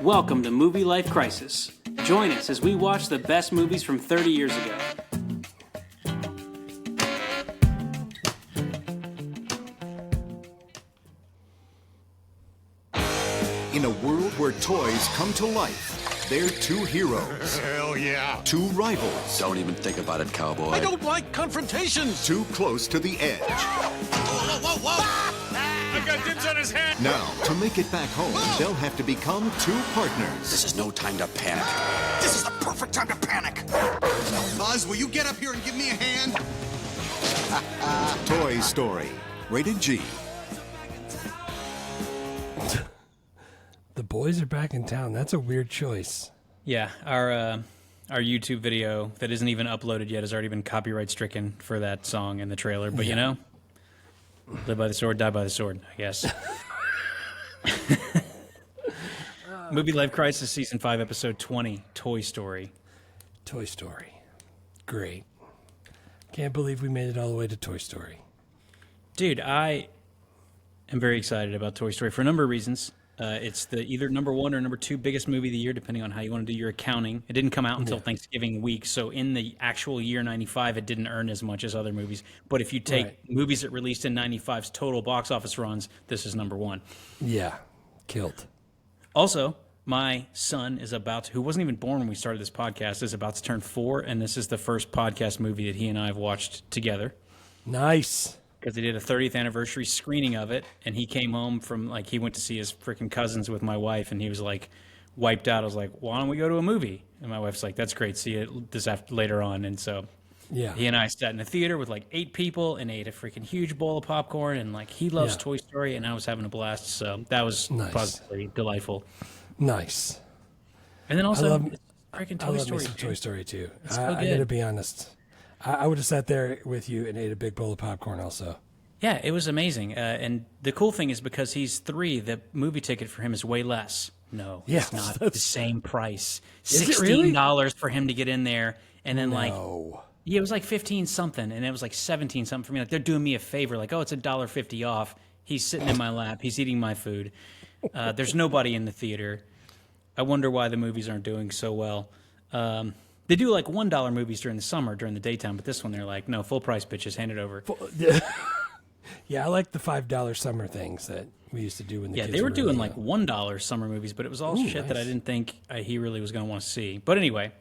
Welcome to Movie Life Crisis. Join us as we watch the best movies from 30 years ago. In a world where toys come to life, they're two heroes. Hell yeah. Two rivals. Don't even think about it, cowboy. I don't like confrontations. Too close to the edge. Whoa, whoa, whoa. I got dibs on his head. Now, to make it back home, they'll have to become two partners. This is no time to panic. This is the perfect time to panic. Buzz, will you get up here and give me a hand? Toy Story. Rated G. The boys are back in town. That's a weird choice. Yeah, our YouTube video that isn't even uploaded yet has already been copyright stricken for that song in the trailer. But you know, live by the sword, die by the sword, I guess. Movie Life Crisis Season 5, Episode 20, Toy Story. Toy Story. Great. Can't believe we made it all the way to Toy Story. Dude, I am very excited about Toy Story for a number of reasons. It's the either number one or number two biggest movie of the year, depending on how you want to do your accounting. It didn't come out until Thanksgiving week, so in the actual year 95, it didn't earn as much as other movies. But if you take movies that released in 95's total box office runs, this is number one. Yeah, killed. Also, my son is who wasn't even born when we started this podcast, is about to turn 4, and this is the first podcast movie that he and I have watched together. Nice. Because they did a 30th anniversary screening of it, and he came home from, he went to see his freaking cousins with my wife, and he was, wiped out. I was like, why don't we go to a movie? And my wife's like, that's great, see it later on. And so he and I sat in a theater with, 8 people and ate a freaking huge bowl of popcorn, and, he loves Toy Story, and I was having a blast, so that was positively delightful. Nice. And then also, I freaking Toy Story. love me some Toy Story, too. So I got to be honest. I would have sat there with you and ate a big bowl of popcorn also. Yeah, it was amazing. And the cool thing is because he's 3, the movie ticket for him is way less. No, it's not the same price. $16 for him to get in there. And then it was 15 something. And it was 17 something for me. They're doing me a favor. It's $1.50 off. He's sitting in my lap. He's eating my food. There's nobody in the theater. I wonder why the movies aren't doing so well. They do $1 movies during the summer, during the daytime, but this one they're like, no, full price, bitches, hand it over. Yeah, I like the $5 summer things that we used to do when the kids they were doing really $1 summer movies, but it was all shit that I didn't think he really was going to want to see. But anyway,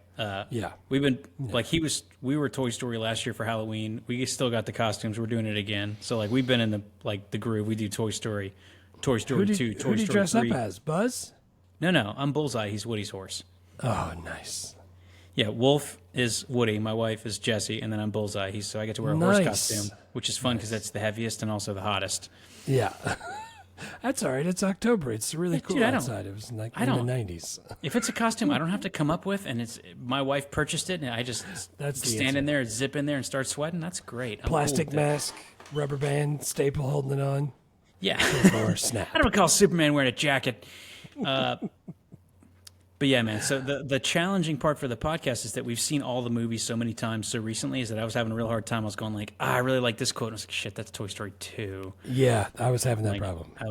we've been we were Toy Story last year for Halloween. We still got the costumes. We're doing it again. So we've been in the groove. We do Toy Story 2, Toy Story 3. Who do you dress up as? Buzz? No, I'm Bullseye. He's Woody's horse. Oh, nice. Yeah, Wolf is Woody, my wife is Jessie, and then I'm Bullseye. So I get to wear a horse costume, which is fun because that's the heaviest and also the hottest. Yeah. That's all right. It's October. It's really cool outside. It was in the 90s. If it's a costume I don't have to come up with, and my wife purchased it, and I just stand in there, zip in there, and start sweating, that's great. Plastic mask, rubber band, staple holding it on. Yeah. Or snap. I don't recall Superman wearing a jacket. But yeah, man, so the challenging part for the podcast is that we've seen all the movies so many times so recently is that I was having a real hard time. I was going I really like this quote. And I was like, shit, that's Toy Story 2. Yeah, I was having that problem. I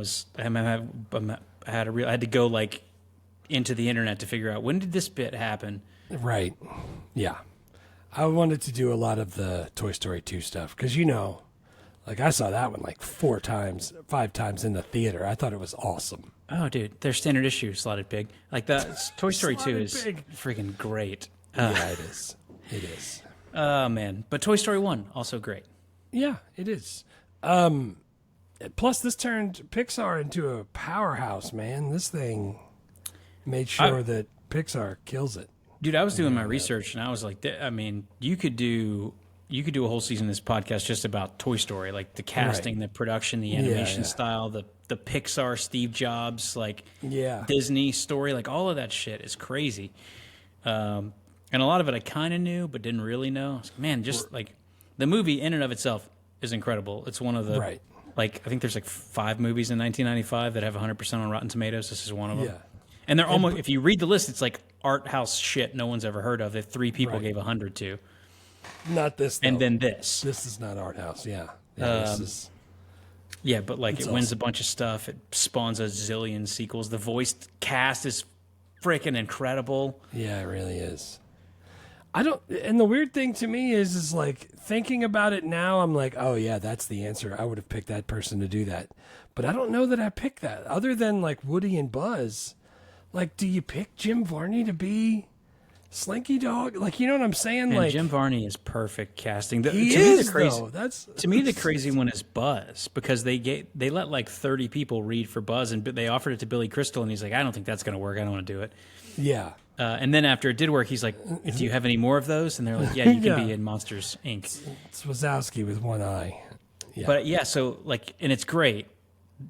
had to go into the internet to figure out when did this bit happen. Right. Yeah. I wanted to do a lot of the Toy Story 2 stuff because, I saw that one 5 times in the theater. I thought it was awesome. Oh, dude, their standard issue slotted pig. That Toy Story 2 is freaking great. Yeah, it is. It is. Oh, man. But Toy Story 1, also great. Yeah, it is. Plus, this turned Pixar into a powerhouse, man. This thing made sure that Pixar kills it. Dude, I was doing my research, and I was like, you could do a whole season of this podcast just about Toy Story, the casting, the production, the animation style, the Pixar Steve Jobs, Disney story, all of that shit is crazy. And a lot of it I kind of knew, but didn't really know. I was like, man, the movie in and of itself is incredible. It's one of the, I think there's 5 movies in 1995 that have 100% on Rotten Tomatoes. This is one of them. Yeah. And they're almost, if you read the list, it's art house shit no one's ever heard of that 3 people gave 100 to. Not this, though. And then this. This is not art house, this is... Yeah, but it wins a bunch of stuff. It spawns a zillion sequels. The voice cast is freaking incredible. Yeah, it really is. And the weird thing to me is like thinking about it now, I'm like, oh yeah, that's the answer. I would have picked that person to do that. But I don't know that I picked that. Other than like Woody and Buzz, like, do you pick Jim Varney to be Slinky Dog? Like, you know what I'm saying? And like Jim Varney is perfect casting. To he me, is, the crazy, though. to me, the crazy one is Buzz, because they let like 30 people read for Buzz, and they offered it to Billy Crystal, and he's like, I don't think that's going to work. I don't want to do it. Yeah. And then after it did work, he's like, do you have any more of those? And they're like, yeah, you can be in Monsters, Inc. It's Wazowski with one eye. Yeah. But yeah, so like, and it's great.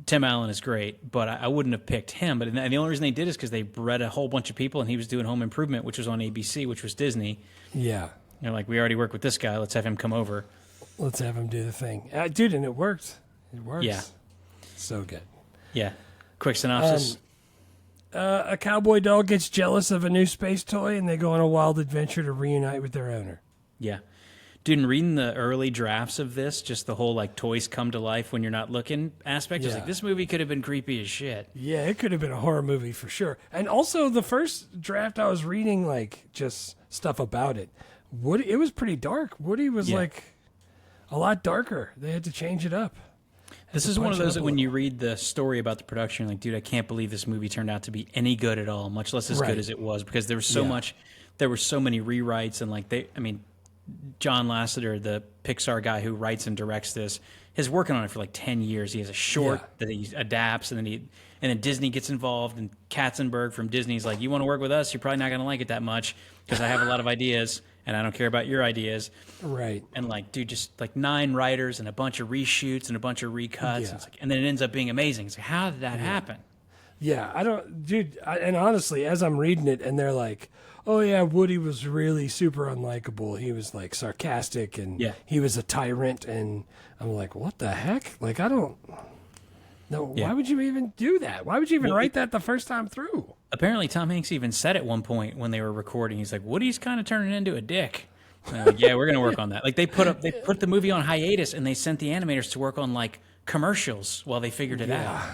Tim Allen is great, but I wouldn't have picked him. But the only reason they did is because they bred a whole bunch of people, and he was doing Home Improvement, which was on ABC, which was Disney. Yeah. They're like, we already work with this guy. Let's have him come over. Let's have him do the thing. Dude, and it worked. It works. Yeah. So good. Yeah. Quick synopsis. A cowboy dog gets jealous of a new space toy, and they go on a wild adventure to reunite with their owner. Yeah. Dude, and reading the early drafts of this, just the whole like toys come to life when you're not looking aspect, I was like, this movie could have been creepy as shit. Yeah, it could have been a horror movie for sure. And also the first draft I was reading, like just stuff about it. Woody, it was pretty dark. Woody was like a lot darker. They had to change it up. This is one of those that when you read the story about the production, you're like, dude, I can't believe this movie turned out to be any good at all, much less as good as it was, because there was so much, there were so many rewrites, and like John Lasseter, the Pixar guy who writes and directs this, is working on it for like 10 years. He has a short that he adapts, and then Disney gets involved, and Katzenberg from Disney's like, you want to work with us? You're probably not going to like it that much, because I have a lot of ideas, and I don't care about your ideas. Right. And like, dude, just like 9 writers and a bunch of reshoots and a bunch of recuts. Yeah. And then it ends up being amazing. It's like, how did that happen? Yeah, and honestly, as I'm reading it, and they're like, oh yeah, Woody was really super unlikable. He was like sarcastic, and he was a tyrant, and I'm like, what the heck? Like, I don't know. Why would you even do that? Why would you even write that the first time through? Apparently, Tom Hanks even said at one point when they were recording, he's like, Woody's kind of turning into a dick. And like, yeah, we're going to work on that. Like, they put the movie on hiatus, and they sent the animators to work on like commercials while they figured it out.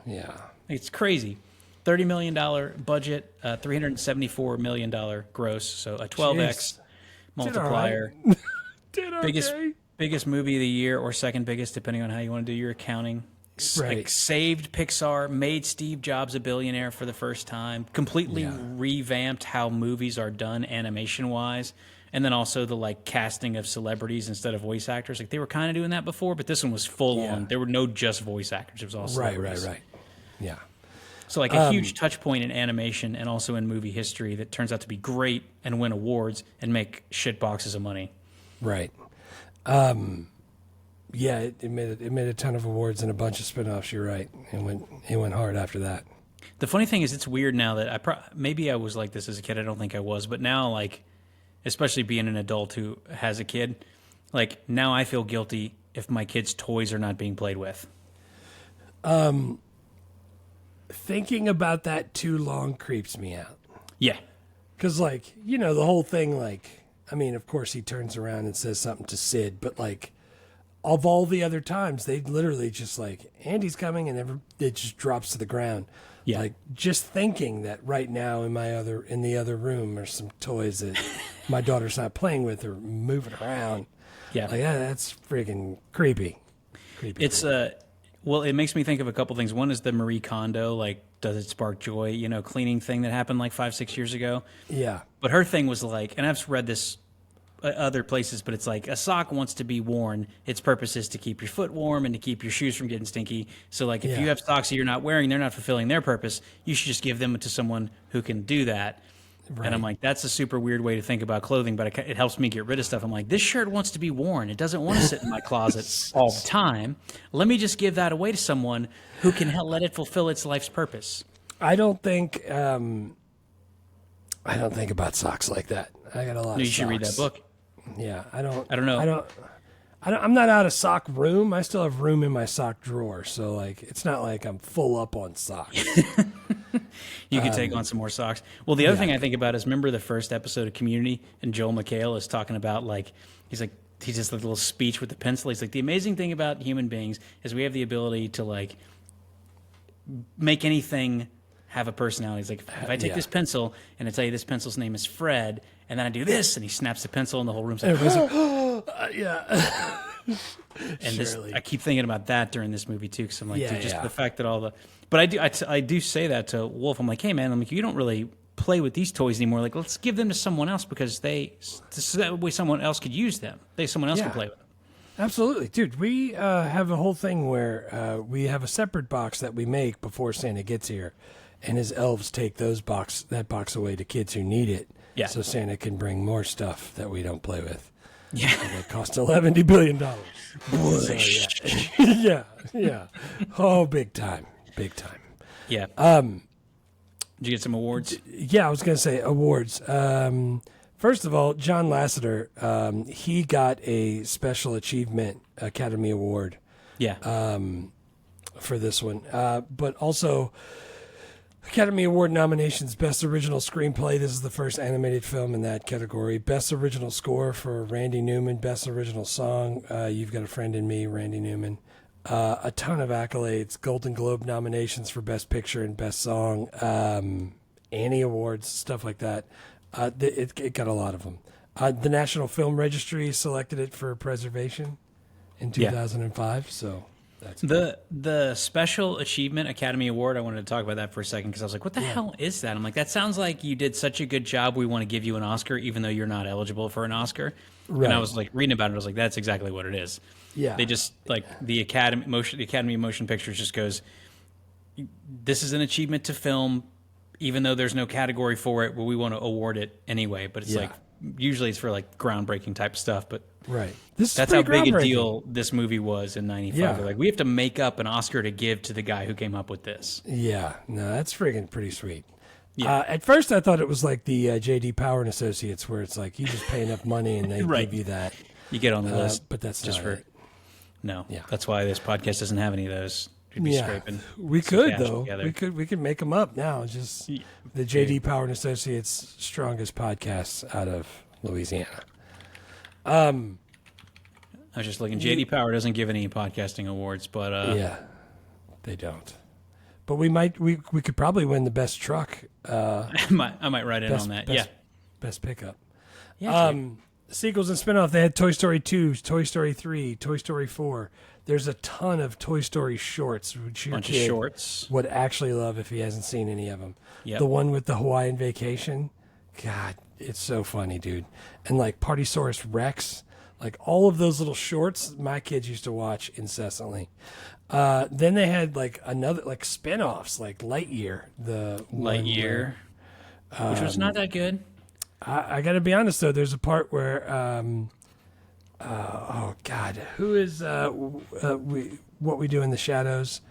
Yeah. It's crazy. $30 million budget, $374 million gross, so a 12x multiplier. Biggest movie of the year, or second biggest, depending on how you want to do your accounting. Right. Like, saved Pixar, made Steve Jobs a billionaire for the first time, completely revamped how movies are done animation-wise, and then also the like casting of celebrities instead of voice actors. Like, they were kind of doing that before, but this one was full on. There were no just voice actors. It was all celebrities. Right. Yeah. So like a huge touch point in animation and also in movie history that turns out to be great and win awards and make shit boxes of money. Right. Yeah, it made a ton of awards and a bunch of spinoffs. You're right. It went hard after that. The funny thing is, it's weird now that maybe I was like this as a kid. I don't think I was, but now, like, especially being an adult who has a kid, like, now I feel guilty if my kid's toys are not being played with. Thinking about that too long creeps me out. Yeah. Because, like, you know, the whole thing, like, I mean, of course he turns around and says something to Sid, but, like, of all the other times, they literally just, like, Andy's coming, and it just drops to the ground. Yeah. Like, just thinking that right now in the other room are some toys that my daughter's not playing with or moving around. Yeah. Like, that's freaking creepy. It's, well, it makes me think of a couple things. One is the Marie Kondo, like, does it spark joy, you know, cleaning thing that happened like 5-6 years ago. Yeah. But her thing was like, and I've read this other places, but it's like a sock wants to be worn. Its purpose is to keep your foot warm and to keep your shoes from getting stinky. So like if you have socks that you're not wearing, they're not fulfilling their purpose. You should just give them to someone who can do that. Right. And I'm like, that's a super weird way to think about clothing, but it helps me get rid of stuff. I'm like, this shirt wants to be worn. It doesn't want to sit in my closet all the time. Let me just give that away to someone who can let it fulfill its life's purpose. I don't think about socks like that. I got a lot of socks. You should read that book. Yeah, I don't know. I'm not out of sock room. I still have room in my sock drawer. So like, it's not like I'm full up on socks. You can take on some more socks. Well, the other thing I think about is, remember the first episode of Community, and Joel McHale is talking about, like, he just a little speech with the pencil. He's like, the amazing thing about human beings is we have the ability to like make anything have a personality. He's like, if I take this pencil and I tell you this pencil's name is Fred, and then I do this, and he snaps the pencil, and the whole room's like, yeah. and I keep thinking about that during this movie too, because I'm like, dude, just the fact that all the, but I do say that to Wolf. I'm like, hey man, I'm like, you don't really play with these toys anymore. Like, let's give them to someone else because so that way someone else could use them. Someone else can play with them. Absolutely, dude. We have a whole thing where we have a separate box that we make before Santa gets here, and his elves take that box away to kids who need it. Yeah. So Santa can bring more stuff that we don't play with. Yeah. That cost $11 billion. So, yeah. Oh, big time. Yeah. Did you get some awards? Yeah, I was going to say awards. First of all, John Lasseter, he got a Special Achievement Academy Award. Yeah. For this one. But also Academy Award nominations: Best Original Screenplay. This is the first animated film in that category. Best Original Score for Randy Newman. Best Original Song, You've Got a Friend in Me, Randy Newman. A ton of accolades. Golden Globe nominations for Best Picture and Best Song. Annie Awards, stuff like that. It got a lot of them. The National Film Registry selected it for preservation in 2005, so that's the Special Achievement Academy Award. I wanted to talk about that for a second because I was like, what the hell is that? I'm like, that sounds like you did such a good job, we want to give you an Oscar even though you're not eligible for an Oscar. Right. And I was like reading about it, I was like, that's exactly what it is. Yeah. They just like the Academy of Motion Pictures just goes, this is an achievement to film, even though there's no category for it, but we want to award it anyway. But it's like, usually it's for like groundbreaking type stuff, but right. That's how big a deal this movie was in '95. Yeah. They're like, we have to make up an Oscar to give to the guy who came up with this. Yeah, no, that's friggin' pretty sweet. Yeah. At first, I thought it was like the J.D. Power and Associates, where it's like you just pay enough money and they give you that. You get on the list, but that's just not for it. No. Yeah. That's why this podcast doesn't have any of those. We'd be scraping. We some could cash though. together. We could make them up now. Just the J.D. Power and Associates strongest podcasts out of Louisiana. I was just looking. J.D. Power doesn't give any podcasting awards, but yeah, they don't. But we could probably win the best truck. I might write in on that. Best pickup. Yeah. Sequels and spinoff. They had Toy Story 2, Toy Story 3, Toy Story 4. There's a ton of Toy Story shorts, which your bunch of kid shorts would actually love if he hasn't seen any of them. Yep. The one with the Hawaiian vacation. God, it's so funny, dude. And like Partysaurus Rex. Like all of those little shorts, my kids used to watch incessantly. Then they had like another like spinoffs, like Lightyear. Lightyear, which was not that good. I got to be honest though. There's a part where, oh God, who is What We Do in the Shadows?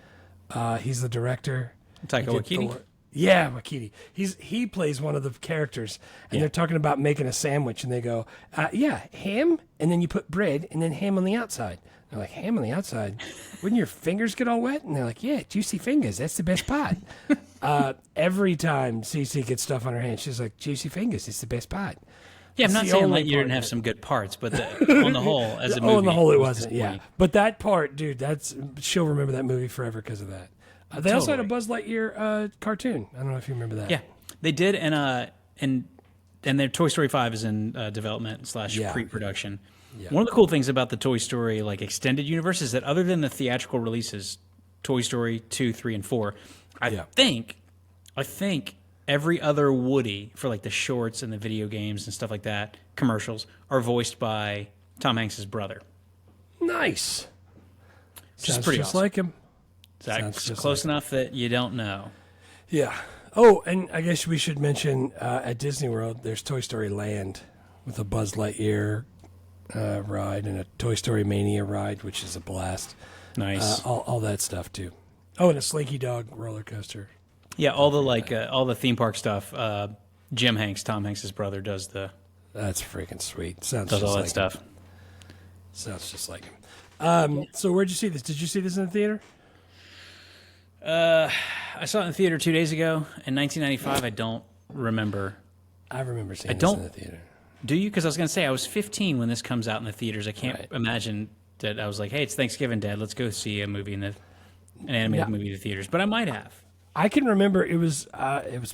He's the director. Taika Waititi. Yeah, Waititi. He plays one of the characters, and they're talking about making a sandwich, and they go, ham, and then you put bread, and then ham on the outside. They're like, ham on the outside? Wouldn't your fingers get all wet? And they're like, yeah, juicy fingers. That's the best part. Every time Cece gets stuff on her hands, she's like, juicy fingers. It's the best part. Yeah, I'm not saying Lightyear didn't have some good parts, but on the whole, as a movie, on the whole, it wasn't. Yeah, but that part, dude, she'll remember that movie forever because of that. They also had a Buzz Lightyear cartoon. I don't know if you remember that. Yeah, they did, and their Toy Story 5 is in development / pre-production. Yeah. One of the cool things about the Toy Story like extended universe is that other than the theatrical releases, Toy Story 2, 3, and 4, I think every other Woody for like the shorts and the video games and stuff like that, commercials, are voiced by Tom Hanks' brother. Nice. Just pretty just awesome. like him. That's close enough that you don't know. Yeah. Oh, and I guess we should mention at Disney World, there's Toy Story Land with a Buzz Lightyear ride and a Toy Story Mania ride, which is a blast. Nice. All that stuff too. Oh, and a Slinky Dog roller coaster. Yeah, all the theme park stuff. Jim Hanks, Tom Hanks' brother, does the. That's freaking sweet. Does all that stuff. Sounds just like him. So where'd you see this? Did you see this in the theater? I saw it in the theater 2 days ago in 1995. I don't remember. I remember seeing this in the theater. Do you? Because I was going to say I was 15 when this comes out in the theaters. I can't imagine that I was like, "Hey, it's Thanksgiving, Dad. Let's go see a movie an animated movie in the theaters." But I might have. I can remember it was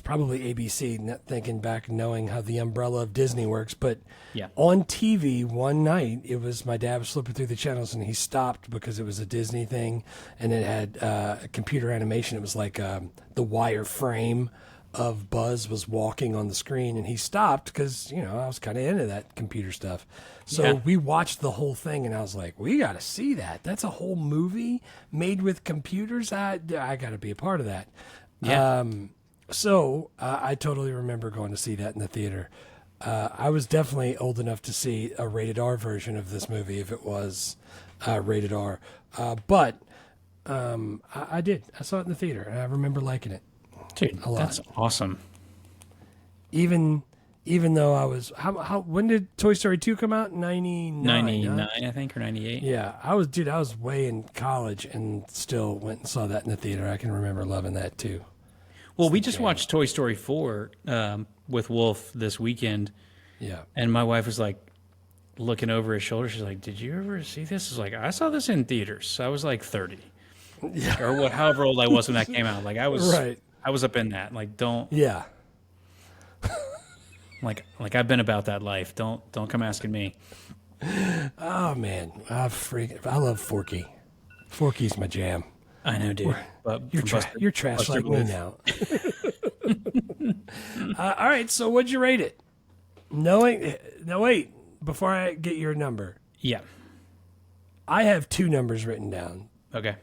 probably ABC, not thinking back, knowing how the umbrella of Disney works. But Yeah. on TV one night, it was my dad was flipping through the channels and he stopped because it was a Disney thing and it had computer animation. It was like the wire frame of Buzz was walking on the screen, and he stopped because I was kind of into that computer stuff. So we watched the whole thing, and I was like, "We got to see that. That's a whole movie made with computers. I got to be a part of that." Yeah. So I totally remember going to see that in the theater. I was definitely old enough to see a rated R version of this movie if it was rated R, but I did. I saw it in the theater, and I remember liking it. Dude, that's awesome. Even though I was when did Toy Story 2 come out? 99, 99, I think, or 98. Yeah, I was way in college and still went and saw that in the theater. I can remember loving that too. Well, we just watched Toy Story 4 with Wolf this weekend. Yeah. And my wife was like looking over his shoulder. She's like, "Did you ever see this?" I was like, "I saw this in theaters. I was like 30." Yeah. Or however old I was when that came out. Like I was right. I was up in that. Like don't Yeah. like I've been about that life. Don't come asking me. Oh man, I love Forky. Forky's my jam. I know, dude. But You're trash like me now. All right, so what'd you rate it? No, wait. Before I get your number, Yeah. I have two numbers written down. Okay.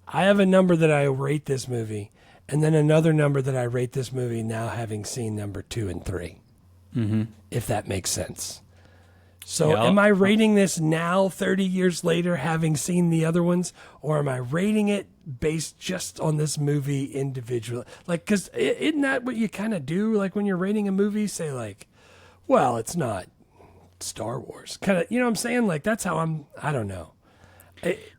I have a number that I rate this movie, and then another number that I rate this movie now having seen number 2 and 3. Mm-hmm. If that makes sense. So Yeah, am I rating this now, 30 years later, having seen the other ones, or am I rating it based just on this movie individually? Like, because isn't that what you kind of do? Like when you're rating a movie, say like, well, it's not Star Wars. Kind of, you know what I'm saying? Like that's how I don't know.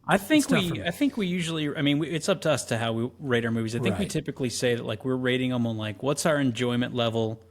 I think we usually, I mean, it's up to us to how we rate our movies. I think we Right. typically say that like we're rating them on like what's our enjoyment level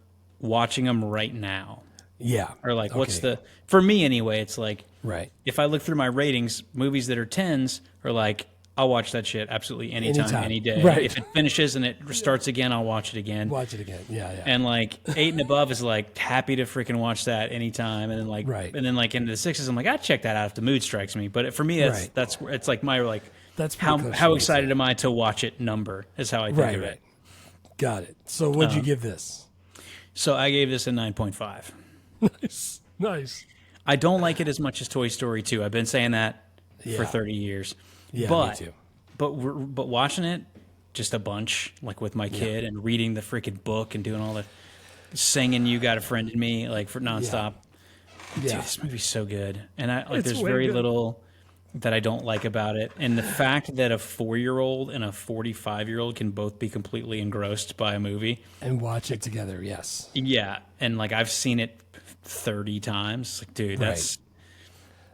watching them right now, Yeah. or like what's Okay. for me anyway. It's like Right. if I look through my ratings, movies that are 10s are like I'll watch that shit absolutely anytime, any day. Right. If it finishes and it starts again, I'll watch it again. Watch it again. Yeah. And like 8 and above is like happy to freaking watch that anytime, and then like Right. and then like into the 6s, I'm like I'd check that out if the mood strikes me. But for me, Right. that's it's like my like That's pretty close to how me, excited am I to watch it number is how I think Right. of Right. it. Got it. So what'd you give this? So I gave this a 9.5. Nice. I don't like it as much as Toy Story 2. I've been saying that for Yeah. 30 years. Yeah, but, me too. But watching it just a bunch, like with my kid and reading the freaking book and doing all the singing "You Got a Friend in Me" like for nonstop. Dude, Yeah. this movie's so good, and It's there's way very good. little that I don't like about it. And the fact that a 4-year-old and a 45-year-old can both be completely engrossed by a movie. And watch it together. Yes. Yeah, and like I've seen it 30 times. Like, dude, Right. that's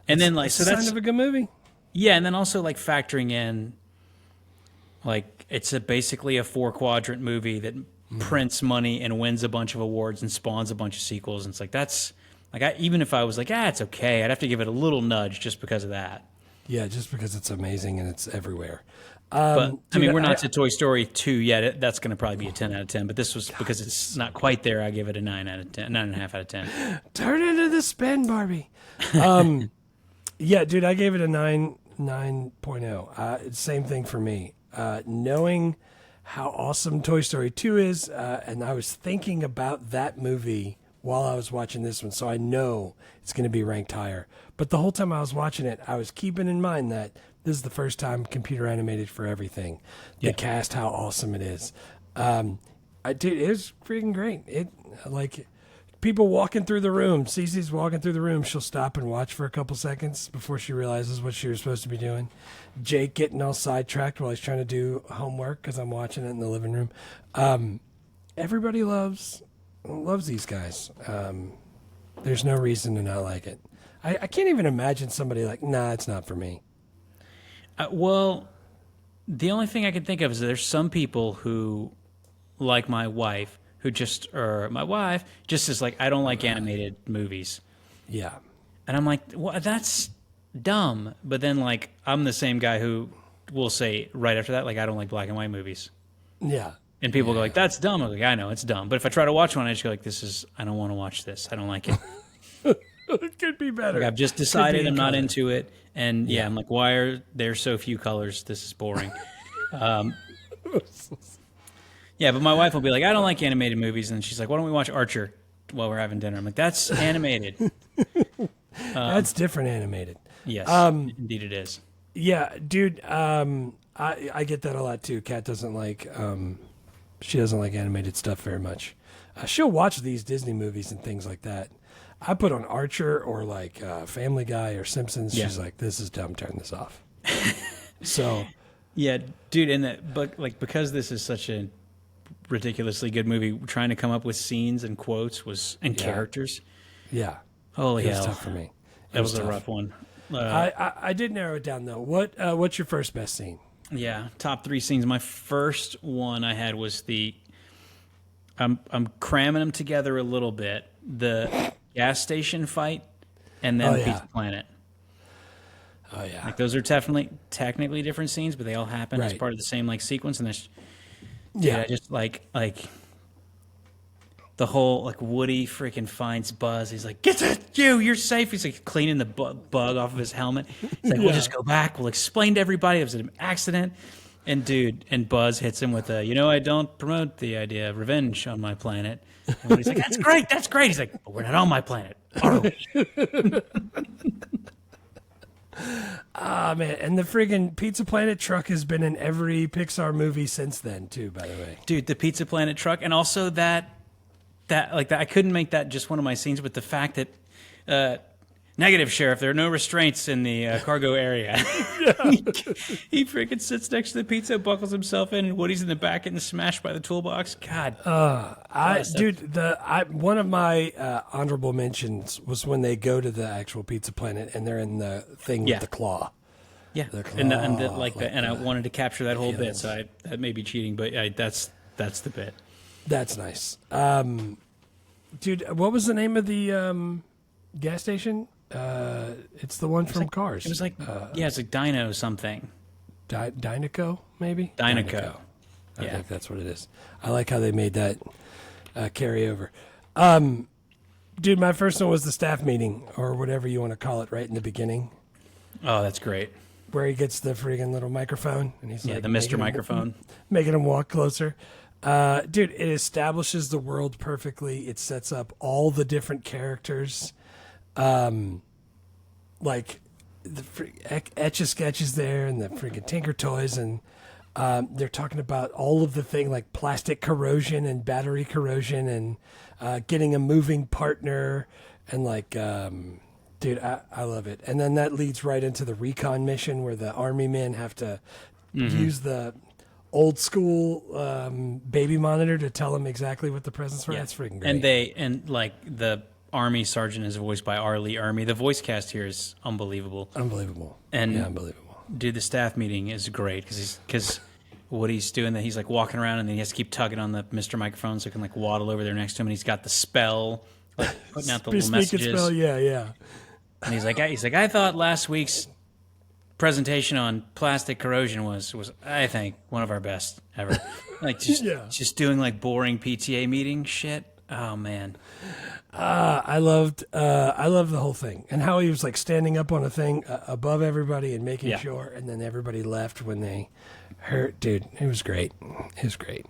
and then like It's so a sign that's of a good movie. yeah, and then also like factoring in like it's basically a 4-quadrant movie that prints money and wins a bunch of awards and spawns a bunch of sequels. And it's like that's like even if I was like it's okay, I'd have to give it a little nudge just because of that. Yeah, just because it's amazing and it's everywhere. But I dude, mean, we're not to Toy Story 2 yet. That's going to probably be a 10 out of 10. But this was because it's not quite there. I give it a 9 out of 10, 9.5 out of 10. Turn into the spin, Barbie. Yeah, dude, I gave it a 9.0. Same thing for me. Knowing how awesome Toy Story 2 is, and I was thinking about that movie while I was watching this one, so I know it's going to be ranked higher. But the whole time I was watching it, I was keeping in mind that this is the first time computer animated for everything. The Yeah. cast, how awesome it is. Dude, it was freaking great. It like people walking through the room. Cece's walking through the room. She'll stop and watch for a couple seconds before she realizes what she was supposed to be doing. Jake getting all sidetracked while he's trying to do homework because I'm watching it in the living room. Everybody loves these guys. There's no reason to not like it. I can't even imagine somebody like, nah, it's not for me. Well, the only thing I can think of is there's some people who, like my wife, my wife just is like, I don't like animated movies. Yeah. And I'm like, well, that's dumb. But then, like, I'm the same guy who will say right after that, like, I don't like black and white movies. Yeah. And people go like, "That's dumb." I'm like, "I know it's dumb," but if I try to watch one, I just go like, I don't want to watch this. I don't like it. It could be better. Like, I've just decided I'm not color. into it, and I'm like, why are there so few colors? This is boring. Yeah, but my wife will be like, I don't like animated movies, and she's like, why don't we watch Archer while we're having dinner? I'm like, that's animated. That's different animated. Yes, indeed it is. Yeah, dude. I get that a lot too. Kat doesn't like. She doesn't like animated stuff very much. She'll watch these Disney movies and things like that. I put on Archer or like Family Guy or Simpsons. Yeah. She's like, "This is dumb. Turn this off." So, yeah, dude, but like because this is such a ridiculously good movie, trying to come up with scenes and quotes and characters. yeah, Holy it was hell, tough for me. that was a tough. rough one. I did narrow it down though. What's your first best scene? Yeah, top 3 scenes. My first one I had was I'm cramming them together a little bit. The gas station fight, and then Pizza Planet. Oh yeah, Like those are technically different scenes, but they all happen as Right. part of the same like sequence. And yeah. I just like the whole like Woody freaking finds Buzz. He's like, "Get that you're safe." He's like cleaning the bug off of his helmet. He's like, "We'll just go back. We'll explain to everybody it was an accident." And Buzz hits him with I don't promote the idea of revenge on my planet. And Woody's like, "That's great. That's great." He's like, "But we're not on my planet, are we?" Ah man, and the friggin' Pizza Planet truck has been in every Pixar movie since then too. By the way, Dude, the Pizza Planet truck, and also that I couldn't make that just one of my scenes, but the fact that negative, Sheriff, there are no restraints in the cargo area. He freaking sits next to the pizza, buckles himself in, and Woody's in the back getting smashed by the toolbox. God, one of my honorable mentions was when they go to the actual Pizza Planet and they're in the thing with the claw. yeah, and I wanted to capture that whole bit, so that may be cheating, but that's the bit. That's nice. Dude, what was the name of the gas station? It's the one from Cars. It was like it's like Dino something. Dynaco, maybe? Dynaco. I Yeah. think that's what it is. I like how they made that carry over. Dude, my first one was the staff meeting, or whatever you want to call it, right in the beginning, Oh, that's great. where he gets the friggin' little microphone, and he's like The Mr. Microphone. making him walk closer. Dude, it establishes the world perfectly. It sets up all the different characters. Like the Etch-a-Sketch is there, and the freaking Tinker Toys, and they're talking about all of the thing like plastic corrosion and battery corrosion, and getting a moving partner, and like, dude, I love it. And then that leads right into the recon mission where the army men have to use the old school baby monitor to tell them exactly what the presents were. That's freaking great. And the Army sergeant is voiced by R. Lee Ermey. The voice cast here is unbelievable. Unbelievable. And unbelievable. Dude, the staff meeting is great because what he's doing, that he's like walking around and then he has to keep tugging on the Mr. Microphone so he can like waddle over there next to him, and he's got the spell, like putting out the little messages. Spell, yeah. And he's like, I thought last week's presentation on plastic corrosion was I think one of our best ever. Like just doing like boring PTA meeting shit. Oh man. I loved the whole thing, and how he was like standing up on a thing above everybody and making sure, and then everybody left when they hurt. Dude, it was great. It was great.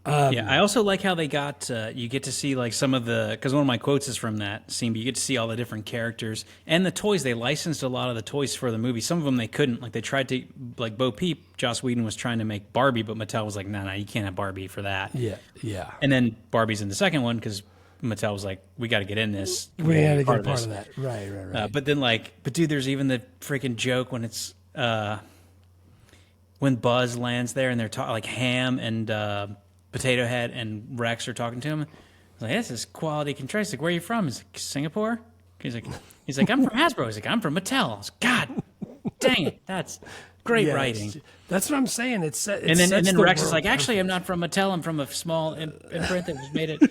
I also like how they got you get to see like some of the, because one of my quotes is from that scene, but you get to see all the different characters and the toys. They licensed a lot of the toys for the movie. Some of them they couldn't. Like they tried to, like Bo Peep, Joss Whedon was trying to make Barbie, but Mattel was like, no, you can't have Barbie for that. Yeah. And then Barbie's in the second one because Mattel was like, we got to get in this. We had to get a part of that. Right. But then but dude, there's even the freaking joke when it's when Buzz lands there and they're like Ham and Potato Head and Rex are talking to him. He's like, this is quality control. He's like, where are you from? He's like, Singapore? He's like, I'm from Hasbro. He's like, I'm from Mattel. I was like, God dang it. That's great writing. That's what I'm saying. And then Rex is like, actually, I'm not from Mattel. I'm from a small imprint that was made it.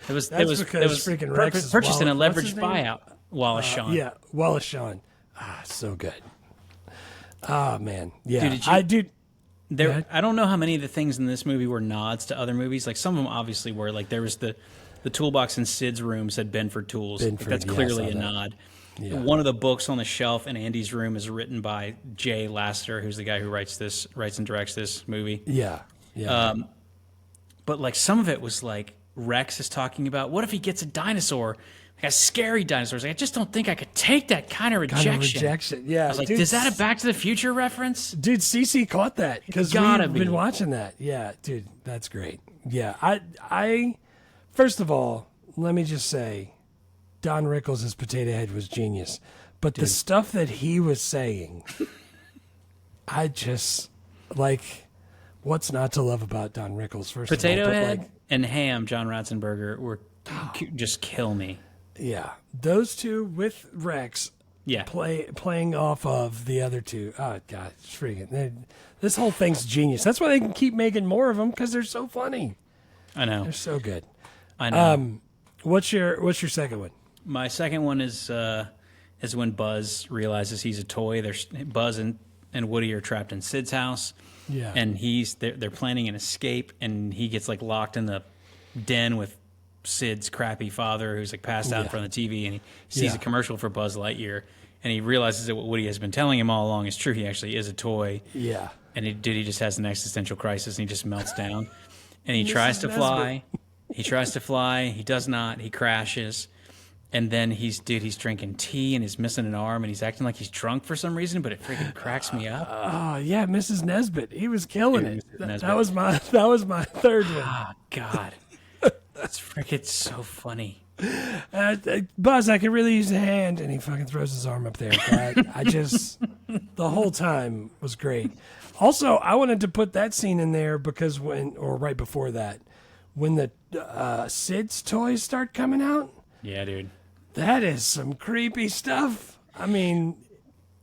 It was freaking Rex is purchased in a Wallace. leveraged buyout. Wallace Shawn. Yeah, Wallace Shawn. So good. Oh man, yeah. Dude, I don't know how many of the things in this movie were nods to other movies. Like some of them obviously were. Like there was the toolbox in Sid's room said Benford Tools. Like, that's clearly a nod. Yeah. One of the books on the shelf in Andy's room is written by Jay Lasseter, who's the guy who writes and directs this movie. Yeah. Yeah. But like some of it was like Rex is talking about, what if he gets a dinosaur, like a scary dinosaur? Like, I just don't think I could take that kind of rejection. Yeah. I was like, is that a Back to the Future reference? Dude, Cece caught that because we've been watching that. Yeah, dude, that's great. Yeah, I first of all, let me just say, Don Rickles' Potato Head was genius. But the stuff that he was saying, I just, like, what's not to love about Don Rickles, first Potato of all? Head and Ham, John Ratzenberger, were just kill me. Yeah. Those two with Rex playing off of the other two. Oh, God, it's freaking. This whole thing's genius. That's why they can keep making more of them, because they're so funny. I know. They're so good. I know. What's your second one? My second one is when Buzz realizes he's a toy. Buzz and Woody are trapped in Sid's house. Yeah. And they're planning an escape, and he gets like locked in the den with Sid's crappy father, who's like passed out in front of the TV, and he sees a commercial for Buzz Lightyear, and he realizes that what Woody has been telling him all along is true. He actually is a toy. Yeah. And he just has an existential crisis, and he just melts down. And he tries to fly. He tries to fly. He does not. He crashes. And then he's drinking tea and he's missing an arm and he's acting like he's drunk for some reason, but it freaking cracks me up. Oh yeah, Mrs. Nesbitt. He was killing it. That was my third one. Oh God. That's freaking so funny. Buzz, I could really use a hand, and he fucking throws his arm up there. I just the whole time was great. Also, I wanted to put that scene in there because right before that, when the Sid's toys start coming out. Yeah, dude. That is some creepy stuff. I mean,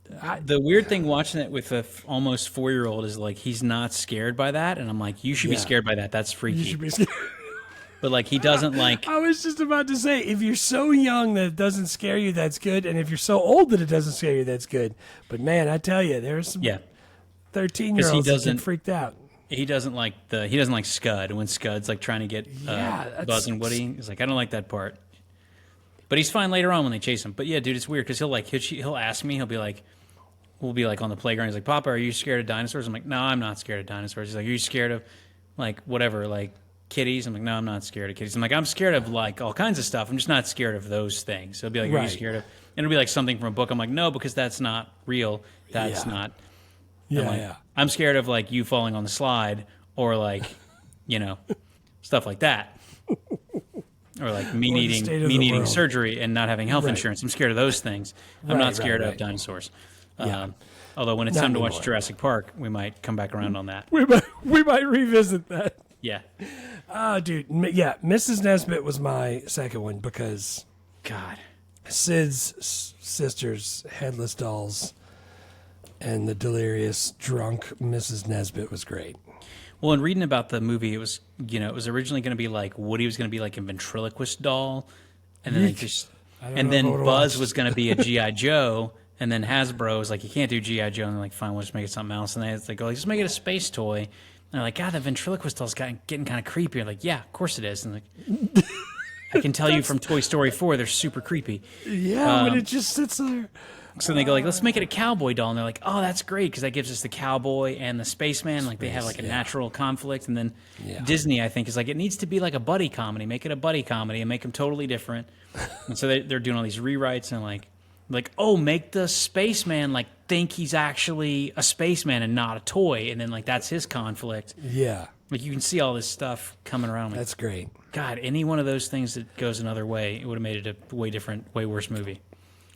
the weird thing watching it with a almost 4-year-old is like he's not scared by that, and I'm like, you should be scared by that. That's freaky. You should be scared. But like he doesn't like. I was just about to say, if you're so young that it doesn't scare you, that's good, and if you're so old that it doesn't scare you, that's good. But man, I tell you, there's some 13-year-olds that get freaked out. He doesn't like Scud when Scud's like trying to get Buzz and Woody. He's like, I don't like that part. But he's fine later on when they chase him. But yeah, dude, it's weird because he'll ask me. He'll be like, we'll be like on the playground. He's like, Papa, are you scared of dinosaurs? I'm like, no, I'm not scared of dinosaurs. He's like, are you scared of like whatever, like kitties? I'm like, no, I'm not scared of kitties. I'm like, I'm scared of like all kinds of stuff. I'm just not scared of those things. So he'll be like, are you scared of? And it'll be like something from a book. I'm like, no, because that's not real. That's not. Yeah, I'm scared of like you falling on the slide or like, stuff like that. Or like me needing surgery and not having health insurance. I'm scared of those things. I'm not scared of dinosaurs. Although when it's time to watch Jurassic Park, we might come back around on that. We might revisit that. Yeah. Dude. Yeah, Mrs. Nesbitt was my second one because God, Sid's sisters, headless dolls, and the delirious drunk Mrs. Nesbitt was great. Well, in reading about the movie, it was originally going to be like Woody was going to be like a ventriloquist doll, and then Buzz was going to be a G.I. Joe, and then Hasbro was like, you can't do G.I. Joe, and they're like, fine, we'll just make it something else, and they go, just make it a space toy. And they're like, God, the ventriloquist doll's getting kind of creepy. I'm like, yeah, of course it is. And like, I can tell you from Toy Story 4, they're super creepy. Yeah, when it just sits there. So they go like, let's make it a cowboy doll. And they're like, oh, that's great because that gives us the cowboy and the spaceman. Like they have like a natural conflict. And then Disney, I think, is like, it needs to be like a buddy comedy. Make it a buddy comedy and make them totally different. And so they're doing all these rewrites and like, oh, make the spaceman like think he's actually a spaceman and not a toy. And then like that's his conflict. Yeah. Like you can see all this stuff coming around. Like, that's great. God, any one of those things that goes another way, it would have made it a way different, way worse movie.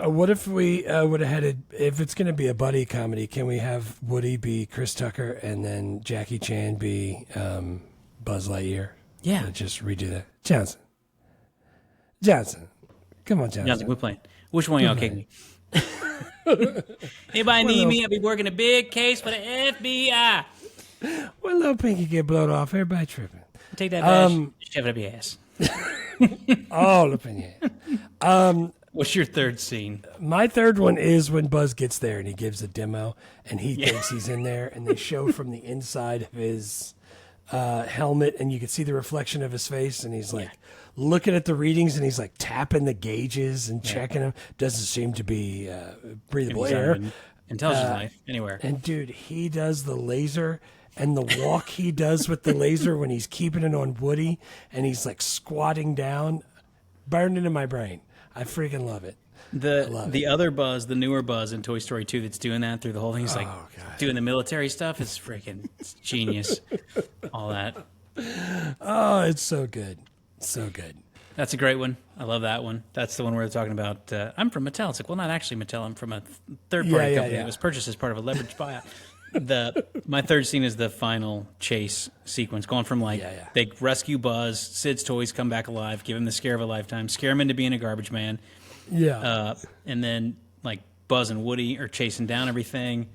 What if we would have had it, if it's going to be a buddy comedy, can we have Woody be Chris Tucker and then Jackie Chan be Buzz Lightyear? Yeah. Just redo that. Johnson. Come on, Johnson. Quit playing. Which one y'all kick me? Anybody need me? I'll be working a big case for the FBI. When little Pinky get blown off, everybody tripping. Take that badge, shove it up your ass. All up in your ass. What's your third scene? My third one is when Buzz gets there and he gives a demo and he thinks he's in there, and they show from the inside of his helmet, and you can see the reflection of his face, and he's like looking at the readings, and he's like tapping the gauges and checking them. Doesn't seem to be breathable air. Intelligent life anywhere. And dude, he does the laser, and the walk he does with the laser when he's keeping it on Woody, and he's like squatting down, burned into my brain. I freaking love it. The other Buzz, the newer Buzz in Toy Story 2 that's doing that through the whole thing, he's like doing the military stuff. It's freaking genius. All that. Oh, it's so good. So good. That's a great one. I love that one. That's the one where they're talking about, I'm from Mattel. It's like, well, not actually Mattel. I'm from a third-party company that was purchased as part of a leveraged buyout. My third scene is the final chase sequence, going from they rescue Buzz, Sid's toys come back alive, give him the scare of a lifetime, scare him into being a garbage man. Yeah. And then like Buzz and Woody are chasing down everything.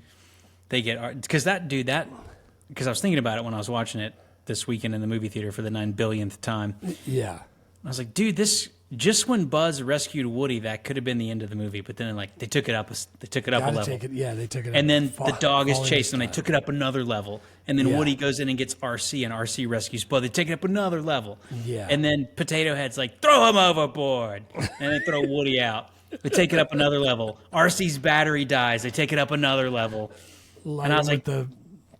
They get because I was thinking about it when I was watching it this weekend in the movie theater for the 9 billionth time. Yeah. I was like, dude, this just when Buzz rescued Woody, that could have been the end of the movie. But then like they took it up a level. They took it up. And then the dog is chasing them. They took it up another level. And then Woody goes in and gets RC, and RC rescues Buzz. They take it up another level. Yeah. And then Potato Head's like, throw him overboard. And they throw Woody out. They take it up another level. RC's battery dies. They take it up another level. And I was like, the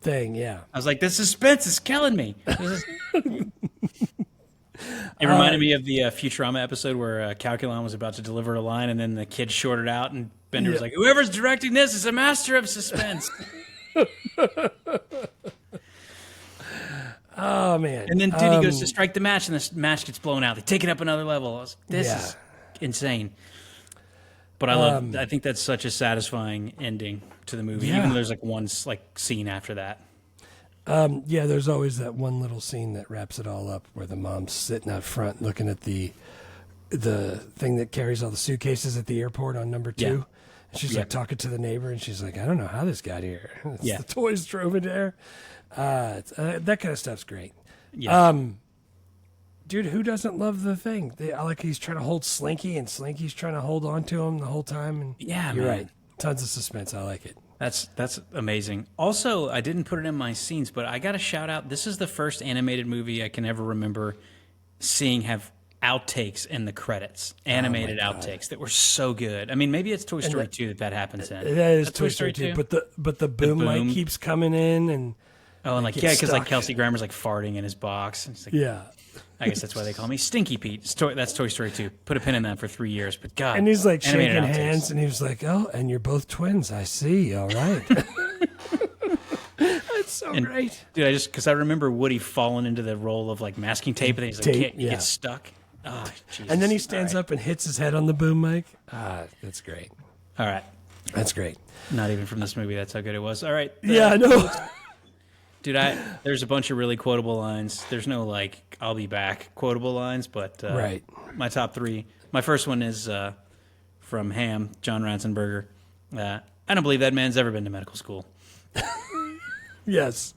thing, I was like, the suspense is killing me. It reminded me of the Futurama episode where Calculon was about to deliver a line, and then the kid shorted out, and Bender was like, whoever's directing this is a master of suspense. Oh, man. And then, dude, he goes to strike the match, and the match gets blown out. They take it up another level. I was like, this is insane. But I think that's such a satisfying ending to the movie, even though there's like one scene after that. There's always that one little scene that wraps it all up where the mom's sitting out front looking at the thing that carries all the suitcases at the airport on number 2. Yeah. And she's like talking to the neighbor, and she's like, I don't know how this got here. The toys drove it there. That kind of stuff's great. Yeah. Dude, who doesn't love the thing? He's trying to hold Slinky, and Slinky's trying to hold on to him the whole time. And you're right. Tons of suspense. I like it. That's amazing. Also, I didn't put it in my scenes, but I got to shout out, this is the first animated movie I can ever remember seeing have outtakes in the credits. Animated outtakes that were so good. I mean, maybe it's Toy Story 2 that happens in. That is Toy Story 2, but the boom mic keeps coming in, and because like Kelsey Grammer's like farting in his box. And it's like, I guess that's why they call me Stinky Pete. That's Toy Story 2. Put a pin in that for 3 years. But God, and he's like shaking hands, and he was like, "Oh, and you're both twins. I see. All right." That's so great, dude. Because I remember Woody falling into the roll of like masking tape, and he's like, he gets stuck. Oh, Jesus. And then he stands up and hits his head on the boom mic. That's great. All right, that's great. Not even from this movie. That's how good it was. All right. I know. Dude, there's a bunch of really quotable lines. There's no like "I'll be back" quotable lines, but my top 3. My first one is from Ham, John Ratzenberger. I don't believe that man's ever been to medical school. Yes,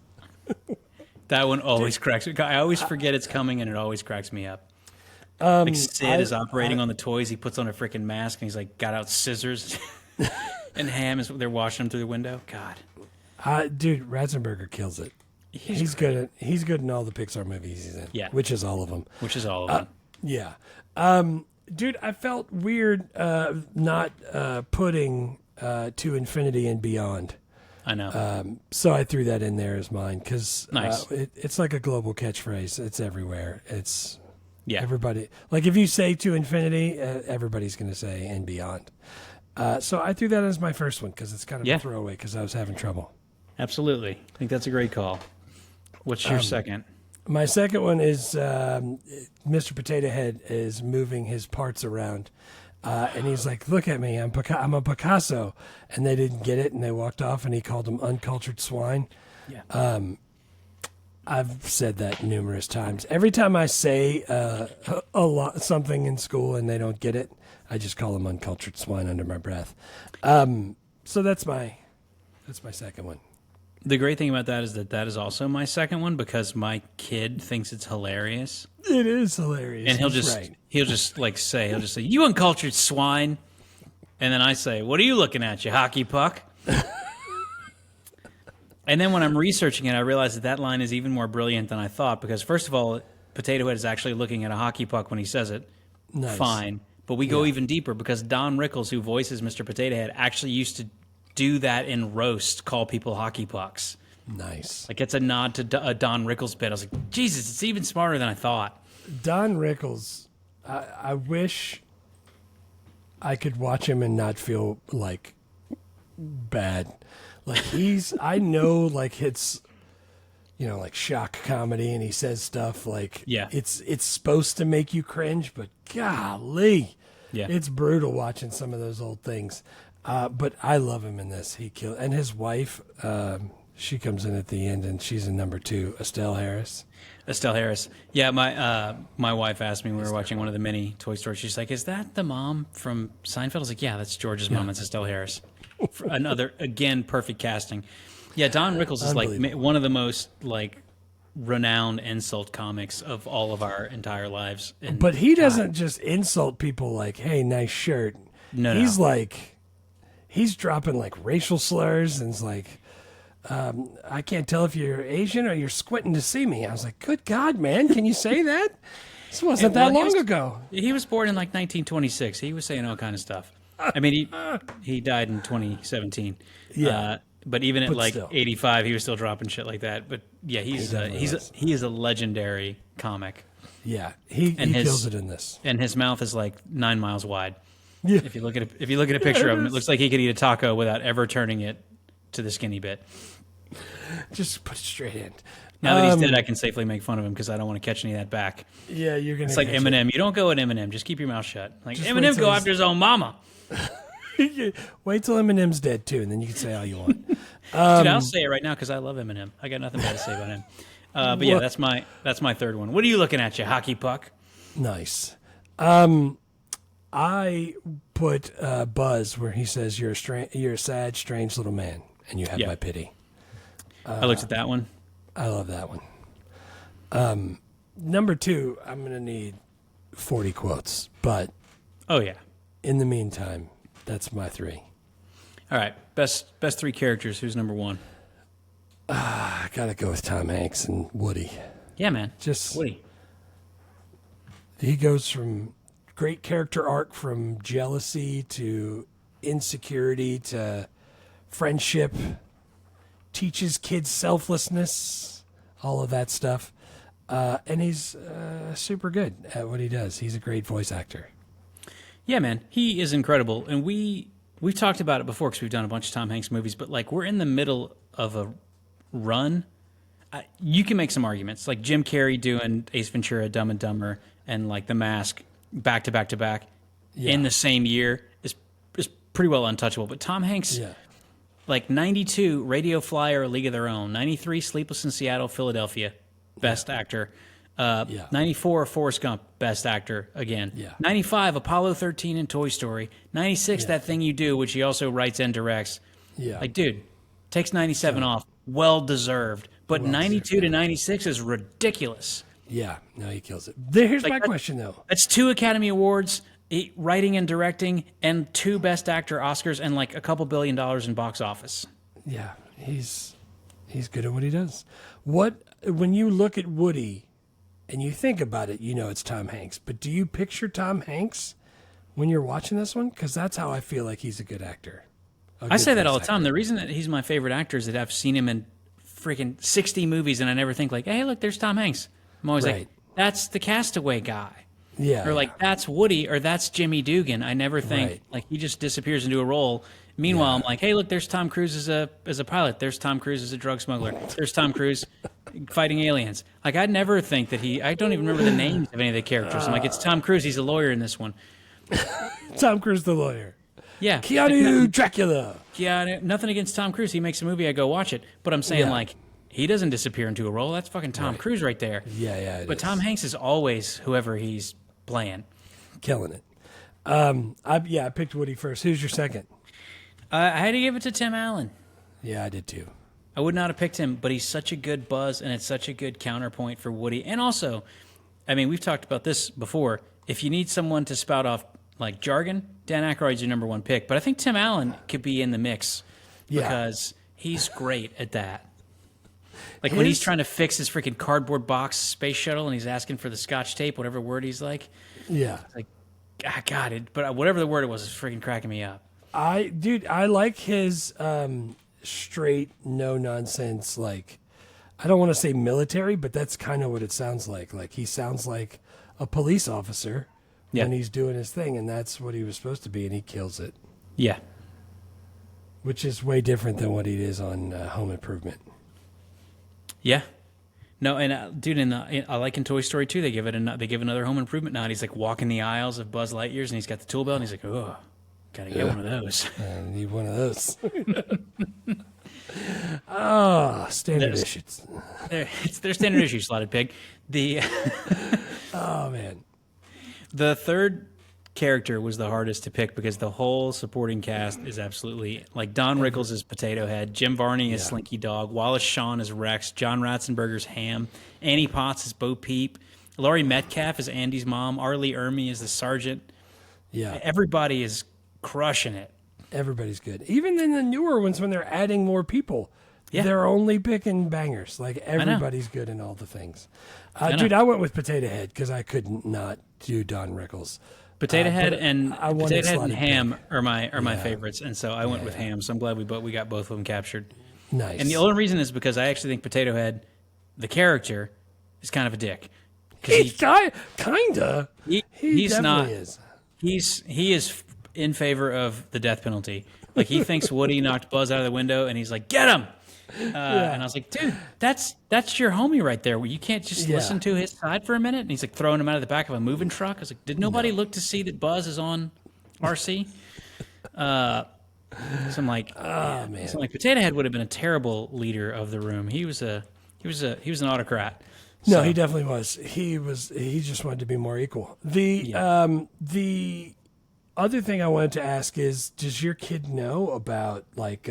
that one always cracks me. I always forget it's coming, and it always cracks me up. Sid is operating on the toys. He puts on a freaking mask, and he's like got out scissors. And Ham they're watching him through the window. God. Dude, Ratzenberger kills it. He's good in all the Pixar movies he's in. Yeah. Which is all of them. Yeah. Dude, I felt weird not putting To Infinity and Beyond. I know. So I threw that in there as mine because nice. It's like a global catchphrase. It's everywhere. It's everybody. Like if you say To Infinity, everybody's going to say and Beyond. So I threw that as my first one because it's kind of a throwaway because I was having trouble. Absolutely. I think that's a great call. What's your second? My second one is Mr. Potato Head is moving his parts around. And he's like, look at me, I'm a Picasso. And they didn't get it, and they walked off, and he called them uncultured swine. Yeah. I've said that numerous times. Every time I say something in school and they don't get it, I just call them uncultured swine under my breath. So that's my second one. The great thing about that is that is also my second one because my kid thinks it's hilarious. It is hilarious. And he'll just say, "You uncultured swine." And then I say, "What are you looking at, you hockey puck?" And then when I'm researching it, I realize that line is even more brilliant than I thought because, first of all, Potato Head is actually looking at a hockey puck when he says it. Nice. Fine. But we go even deeper because Don Rickles, who voices Mr. Potato Head, actually used to do that in Roast, call people hockey pucks. Nice. Like, it's a nod to a Don Rickles bit. I was like, Jesus, it's even smarter than I thought. Don Rickles, I wish I could watch him and not feel, like, bad. Like, I know, like, it's, like shock comedy, and he says stuff like, it's supposed to make you cringe, but golly, it's brutal watching some of those old things. But I love him in this. And his wife, she comes in at the end, and she's in number 2, Estelle Harris. Estelle Harris. Yeah, my wife asked me when we were watching one of the mini Toy Story. She's like, "Is that the mom from Seinfeld?" I was like, "Yeah, that's George's mom. It's Estelle Harris." Another, again, perfect casting. Yeah, Don Rickles is like one of the most like renowned insult comics of all of our entire lives. And but he doesn't just insult people like, "Hey, nice shirt." No, he's like, he's dropping like racial slurs and it's like, "I can't tell if you're Asian or you're squinting to see me." I was like, "Good God, man, can you say that?" This wasn't that long ago. He was born in like 1926. He was saying all kind of stuff. I mean, he died in 2017. Yeah. But even at like still. 85, he was still dropping shit like that. But yeah, he is a legendary comic. Yeah, he kills it in this. And his mouth is like 9 miles wide. Yeah. If you look at a picture of him, it looks like he could eat a taco without ever turning it to the skinny bit. Just put it straight in. Now that he's dead, I can safely make fun of him because I don't want to catch any of that back. Yeah, you're gonna. It's like Eminem. You don't go at Eminem. Just keep your mouth shut. Like Eminem, go after his own mama. Wait till Eminem's dead too, and then you can say all you want. Dude, I'll say it right now because I love Eminem. I got nothing bad to say about him. But yeah, that's my third one. What are you looking at, you hockey puck? Nice. I put Buzz where he says you're a sad, strange little man, and you have my pity. I looked at that one. I love that one. Number 2, I'm gonna need 40 quotes, but in the meantime, that's my 3. All right, best 3 characters. Who's number 1? I gotta go with Tom Hanks and Woody. Yeah, man. Just Woody. He goes from great character arc, from jealousy to insecurity to friendship, teaches kids selflessness, all of that stuff. And he's super good at what he does. He's a great voice actor. Yeah, man. He is incredible. And we've talked about it before because we've done a bunch of Tom Hanks movies, but like we're in the middle of a run. You can make some arguments, like Jim Carrey doing Ace Ventura, Dumb and Dumber, and like The Mask back to back to back in the same year is pretty well untouchable. But Tom Hanks, like 92, Radio Flyer, A League of Their Own, 93, Sleepless in Seattle, Philadelphia, Best Actor. 94, Forrest Gump, Best Actor again. 95, Apollo 13 and Toy Story. 96, That Thing You Do, which he also writes and directs. Like, dude, takes 97 off. Well deserved. But 92 to 96 is ridiculous. Yeah, no, he kills it. Here's my question, though. That's 2 Academy Awards, 8 writing and directing, and 2 Best Actor Oscars, and like a couple $1 billion in box office. Yeah, he's good at what he does. When you look at Woody and you think about it, you know it's Tom Hanks. But do you picture Tom Hanks when you're watching this one? Because that's how I feel like he's a good actor. I say that all the time. The reason that he's my favorite actor is that I've seen him in freaking 60 movies, and I never think like, hey, look, there's Tom Hanks. I'm always like, that's the Castaway guy. Yeah. Or like, that's Woody, or that's Jimmy Dugan. I never think, like, he just disappears into a role. Meanwhile, I'm like, hey, look, there's Tom Cruise as a pilot. There's Tom Cruise as a drug smuggler. There's Tom Cruise fighting aliens. Like, I'd never think that I don't even remember the names of any of the characters. I'm like, it's Tom Cruise. He's a lawyer in this one. Tom Cruise, the lawyer. Yeah. Keanu, Dracula. Keanu, nothing against Tom Cruise. He makes a movie, I go watch it. But I'm saying, like, he doesn't disappear into a role. That's fucking Tom Cruise right there. Yeah, But Tom Hanks is always whoever he's playing. Killing it. I picked Woody first. Who's your second? I had to give it to Tim Allen. Yeah, I did too. I would not have picked him, but he's such a good Buzz, and it's such a good counterpoint for Woody. And also, I mean, we've talked about this before. If you need someone to spout off like jargon, Dan Aykroyd's your number one pick. But I think Tim Allen could be in the mix because he's great at that. Like when he's trying to fix his freaking cardboard box space shuttle and he's asking for the Scotch tape, whatever word he's like. Yeah. It's like, I got it. But whatever the word it was freaking cracking me up. I like his straight, no nonsense, like, I don't want to say military, but that's kind of what it sounds like. Like, he sounds like a police officer when he's doing his thing, and that's what he was supposed to be, and he kills it. Yeah. Which is way different than what he is on Home Improvement. Yeah. No, and dude, I like in Toy Story 2, they give another Home Improvement nod. He's like walking the aisles of Buzz Lightyear's, and he's got the tool belt, and he's like, oh, gotta get one of those. I need one of those. Oh, standard issues. They're standard issues, Slotted Pig. Oh, man. The third character was the hardest to pick because the whole supporting cast is absolutely like Don Rickles is Potato Head, Jim Varney is Slinky Dog, Wallace Shawn is Rex, John Ratzenberger's Ham, Annie Potts is Bo Peep, Laurie Metcalf is Andy's mom, Arlie Ermy is the sergeant. Yeah. Everybody is crushing it. Everybody's good. Even in the newer ones, when they're adding more people, they're only picking bangers. Like, everybody's good in all the things. Dude, I went with Potato Head because I couldn't not do Don Rickles. Potato Head and Ham pick. are my favorites, and so I went with Ham. So I'm glad we got both of them captured. Nice. And the only reason is because I actually think Potato Head, the character, is kind of a dick. He's kinda. He's not. Is. He is in favor of the death penalty. Like, he thinks Woody knocked Buzz out of the window, and he's like, "Get him!" And I was like, "Dude, that's your homie right there. You can't just listen to his side for a minute." And he's like throwing him out of the back of a moving truck. I was like, "Did nobody look to see that Buzz is on RC?" So I'm like, "Oh man!" So I'm like, Potato Head would have been a terrible leader of the room. He was an autocrat. No, he definitely was. He just wanted to be more equal. The other thing I wanted to ask is, does your kid know about, like,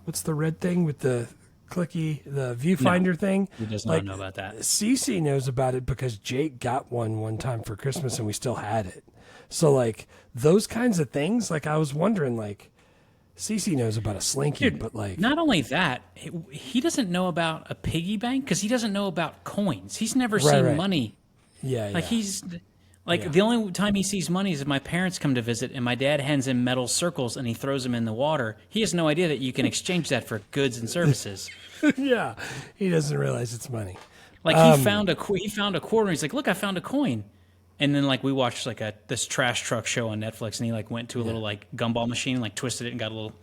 what's the red thing with the clicky, the viewfinder thing? He does not know about that. Cece knows about it because Jake got one time for Christmas and we still had it. So, like, those kinds of things, like, I was wondering, like, Cece knows about a slinky, but, like... Not only that, he doesn't know about a piggy bank because he doesn't know about coins. He's never seen money. Yeah, like, he's... Like, the only time he sees money is if my parents come to visit and my dad hands him metal circles and he throws them in the water. He has no idea that you can exchange that for goods and services. Yeah, he doesn't realize it's money. Like, he found a quarter and he's like, "Look, I found a coin." And then, like, we watched, like, this trash truck show on Netflix, and he, like, went to a little, like, gumball machine and, like, twisted it and got a little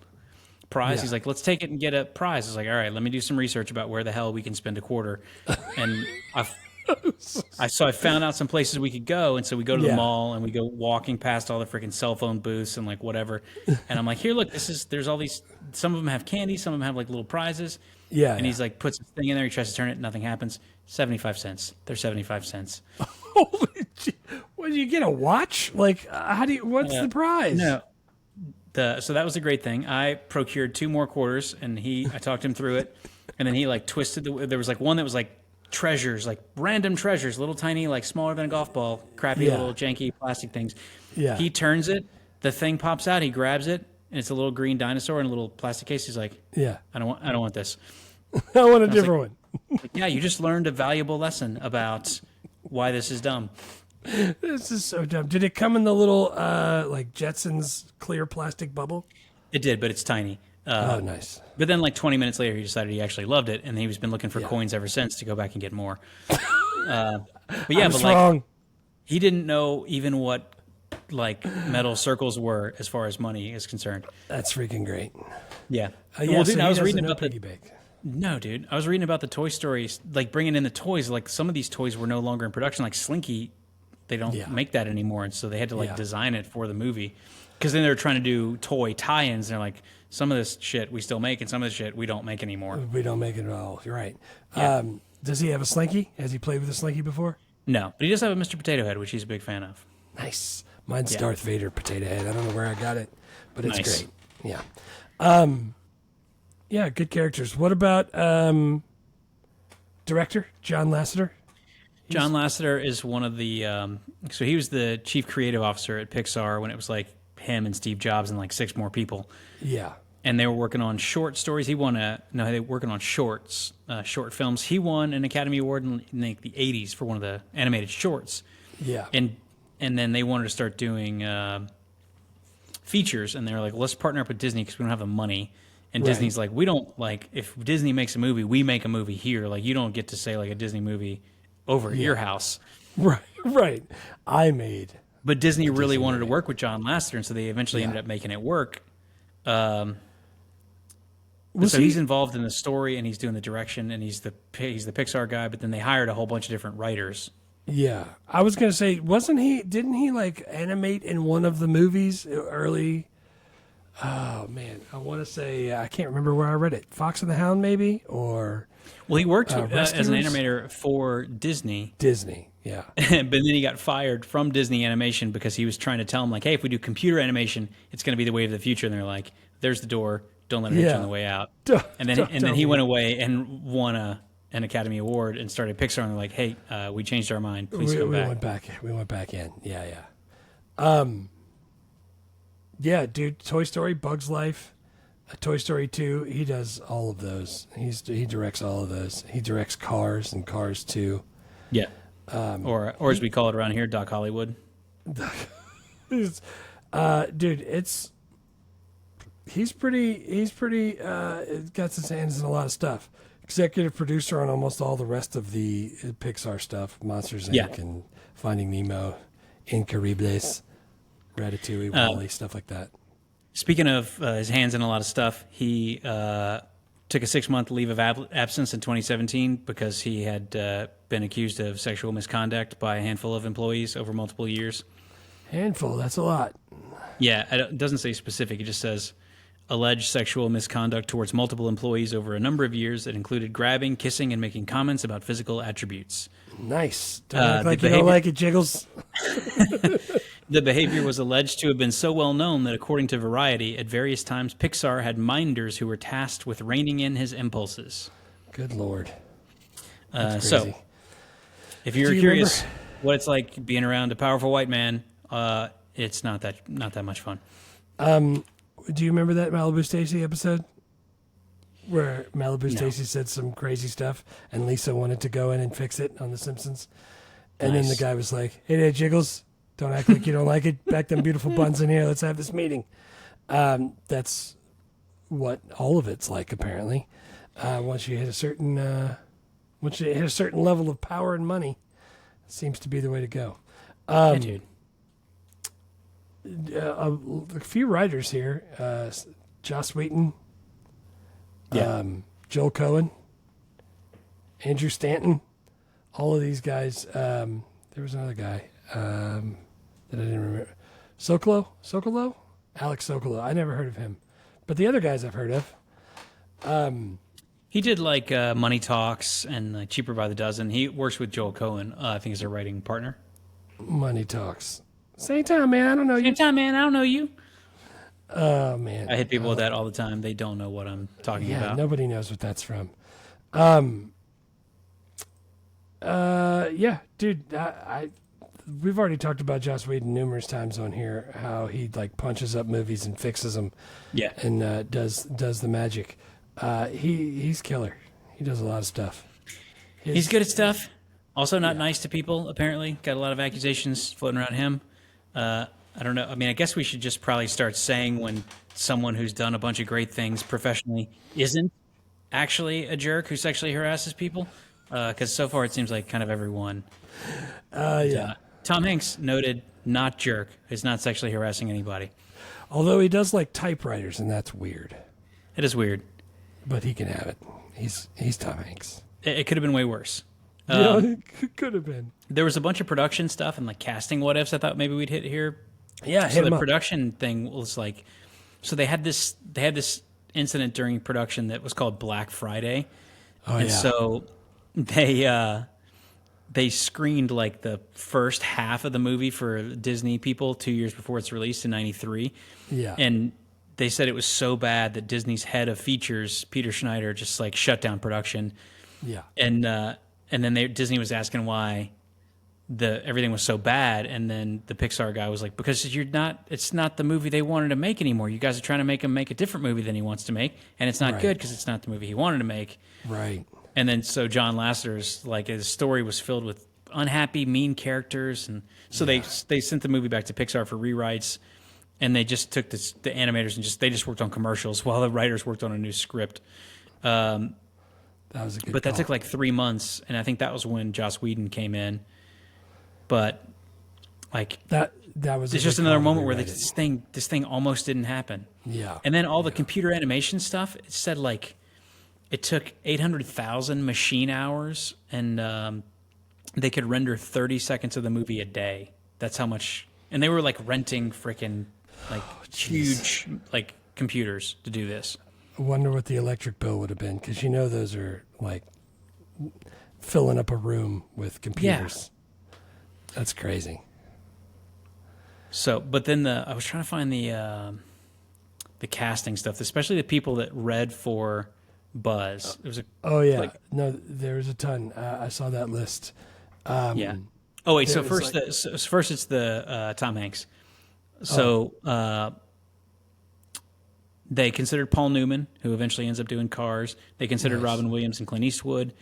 prize. He's like, "Let's take it and get a prize." I was like, "All right, let me do some research about where the hell we can spend a quarter." And I found out some places we could go, and so we go to the mall and we go walking past all the freaking cell phone booths and like whatever. And I'm like, "Here, look, there's all these. Some of them have candy, some of them have like little prizes." Yeah. And he's like, puts his thing in there, he tries to turn it, nothing happens. 75 cents. They're 75 cents. Holy shit! What, did you get a watch? Like, what's the prize? No. So that was a great thing. I procured 2 more quarters, and I talked him through it, and then he like twisted there was like one that was like treasures, like random treasures, little tiny, like smaller than a golf ball, crappy little janky plastic things. Yeah. He turns it, the thing pops out, he grabs it, and it's a little green dinosaur in a little plastic case. He's like, "Yeah, I don't want this. I want a different one." Like, yeah, you just learned a valuable lesson about why this is dumb. This is so dumb. Did it come in the little like Jetsons clear plastic bubble? It did, but it's tiny. Oh, nice. But then, like 20 minutes later, he decided he actually loved it, and he's been looking for coins ever since to go back and get more. But yeah, but like, wrong. He didn't know even what like metal circles were as far as money is concerned. That's freaking great. Yeah. Well, dude, I was reading about piggy bank. No, dude, I was reading about the Toy Stories, like bringing in the toys. Like some of these toys were no longer in production. Like Slinky, they don't make that anymore, and so they had to like design it for the movie. Because then they were trying to do toy tie-ins. And they're like, some of this shit we still make, and some of this shit we don't make anymore. We don't make it at all. You're right. Yeah. Does he have a Slinky? Has he played with a Slinky before? No, but he does have a Mr. Potato Head, which he's a big fan of. Nice. Mine's Darth Vader Potato Head. I don't know where I got it, but it's great. Yeah. Yeah, good characters. What about director John Lasseter? John Lasseter is one of the so he was the chief creative officer at Pixar when it was like him and Steve Jobs and like 6 more people. Yeah. And they were working on short stories. They were working on shorts, short films. He won an Academy Award in like the 80s for one of the animated shorts. Yeah. And then they wanted to start doing features, and they were like, let's partner up with Disney because we don't have the money. And Disney's like, we don't, like, if Disney makes a movie, we make a movie here. Like, you don't get to say, like, a Disney movie over at your house. Right. But Disney really wanted to work with John Lasseter, and so they eventually ended up making it work. So he's involved in the story, and he's doing the direction, and he's the Pixar guy, but then they hired a whole bunch of different writers. Yeah. I was going to say, didn't he, like, animate in one of the movies early? Oh, man. I want to say, I can't remember where I read it. Fox and the Hound, maybe? Or... Well, he worked as an animator for Disney. Disney, yeah. But then he got fired from Disney Animation because he was trying to tell them, like, hey, if we do computer animation, it's going to be the wave of the future. And they're like, there's the door. Don't let it hit you on the way out. And then he went away and won an Academy Award and started Pixar. And they're like, hey, we changed our mind. Please come back. We went back in. Yeah. Yeah, dude, Toy Story, Bug's Life, Toy Story 2, he does all of those. He directs all of those. He directs Cars and Cars 2. Yeah. Or as we call it around here, Doc Hollywood. Dude, he's pretty got his hands in a lot of stuff. Executive producer on almost all the rest of the Pixar stuff, Monsters Inc. and Finding Nemo, Incredibles, Ratatouille, WALL-E, stuff like that. Speaking of his hands in a lot of stuff, he took a 6-month leave of absence in 2017 because he had been accused of sexual misconduct by a handful of employees over multiple years. Handful, that's a lot. Yeah, it doesn't say specific. It just says alleged sexual misconduct towards multiple employees over a number of years that included grabbing, kissing, and making comments about physical attributes. Nice. Don't look like you don't like it, Jiggles. The behavior was alleged to have been so well known that, according to Variety, at various times Pixar had minders who were tasked with reining in his impulses. Good Lord. So, if you're curious what it's like being around a powerful white man, it's not that much fun. Do you remember that Malibu Stacy episode where Malibu Stacy said some crazy stuff and Lisa wanted to go in and fix it on The Simpsons? And then the guy was like, hey there, Jiggles, don't act like you don't like it. Back them beautiful buns in here. Let's have this meeting. That's what all of it's like, apparently. Once you hit a certain level of power and money, it seems to be the way to go. Yeah, dude. A few writers here, Joss Whedon, Joel Cohen, Andrew Stanton, all of these guys. There was another guy that I didn't remember. Sokolow? Alex Sokolow. I never heard of him. But the other guys I've heard of. He did like Money Talks and Cheaper by the Dozen. He works with Joel Cohen, I think, as a writing partner. Money Talks. Same time, man. I don't know you. Same time, man. I don't know you. Oh, man. I hit people with that all the time. They don't know what I'm talking about. Yeah, nobody knows what that's from. Yeah, dude. We've already talked about Joss Whedon numerous times on here. How he like punches up movies and fixes them. Yeah, and does the magic. He's killer. He does a lot of stuff. He's good at stuff. Also, not nice to people. Apparently, got a lot of accusations floating around him. I don't know. I mean, I guess we should just probably start saying when someone who's done a bunch of great things professionally isn't actually a jerk who sexually harasses people. Because so far it seems like kind of everyone. Tom Hanks, noted not jerk, is not sexually harassing anybody. Although he does like typewriters, and that's weird. It is weird. But he can have it. He's Tom Hanks. It could have been way worse. Yeah, it could have been. There was a bunch of production stuff and like casting what ifs I thought maybe we'd hit here. Yeah, so the production thing was like, so they had this incident during production that was called Black Friday. Oh, and yeah. So they screened like the first half of the movie for Disney people 2 years before its release in '93. Yeah. And they said it was so bad that Disney's head of features, Peter Schneider, just like shut down production. Yeah. And then Disney was asking why everything was so bad, and then the Pixar guy was like, because it's not the movie they wanted to make anymore. You guys are trying to make him make a different movie than he wants to make, and it's not good because it's not the movie he wanted to make. Right. And then so John Lasseter's like his story was filled with unhappy, mean characters, and so they sent the movie back to Pixar for rewrites, and they just took the animators and they just worked on commercials while the writers worked on a new script. That was a good But that call. took like 3 months, and I think that was when Joss Whedon came in. But like that was it's just another moment where this thing almost didn't happen. Yeah. And then all the computer animation stuff, it said like it took 800,000 machine hours, and they could render 30 seconds of the movie a day. That's how much. And they were like renting freaking like huge like computers to do this. I wonder what the electric bill would have been, because those are like filling up a room with computers. That's crazy. So, but then I was trying to find the casting stuff, especially the people that read for Buzz. It was there was a ton. I saw that list. Yeah. Oh wait, so it's first it's the Tom Hanks. So they considered Paul Newman, who eventually ends up doing Cars. They considered Robin Williams and Clint Eastwood,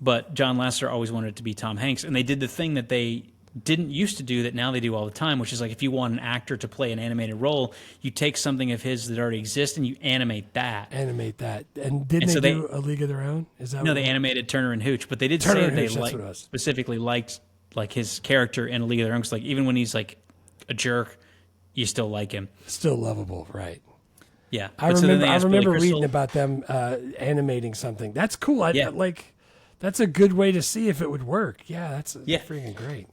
but John Lasseter always wanted it to be Tom Hanks, and they did the thing that they didn't used to do that now they do all the time, which is like if you want an actor to play an animated role, you take something of his that already exists and you animate that. And didn't they do A League of Their Own? Is that no? They animated Turner and Hooch, but they did say that they specifically liked like his character in A League of Their Own. Cause like even when he's like a jerk, you still like him. Still lovable, right? Yeah, I remember reading about them animating something. That's cool. That's a good way to see if it would work. Yeah, that's freaking great.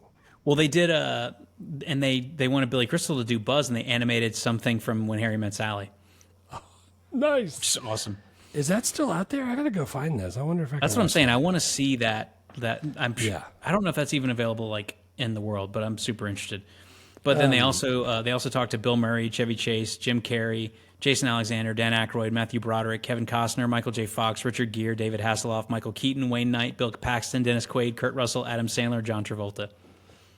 Well, they did, and they wanted Billy Crystal to do Buzz, and they animated something from When Harry Met Sally. Oh, nice. Just awesome. Is that still out there? I gotta go find this. I wonder if I can. That's what I'm saying. I want to see that. I don't know if that's even available like in the world, but I'm super interested. But then they also talked to Bill Murray, Chevy Chase, Jim Carrey, Jason Alexander, Dan Aykroyd, Matthew Broderick, Kevin Costner, Michael J. Fox, Richard Gere, David Hasselhoff, Michael Keaton, Wayne Knight, Bill Paxton, Dennis Quaid, Kurt Russell, Adam Sandler, John Travolta.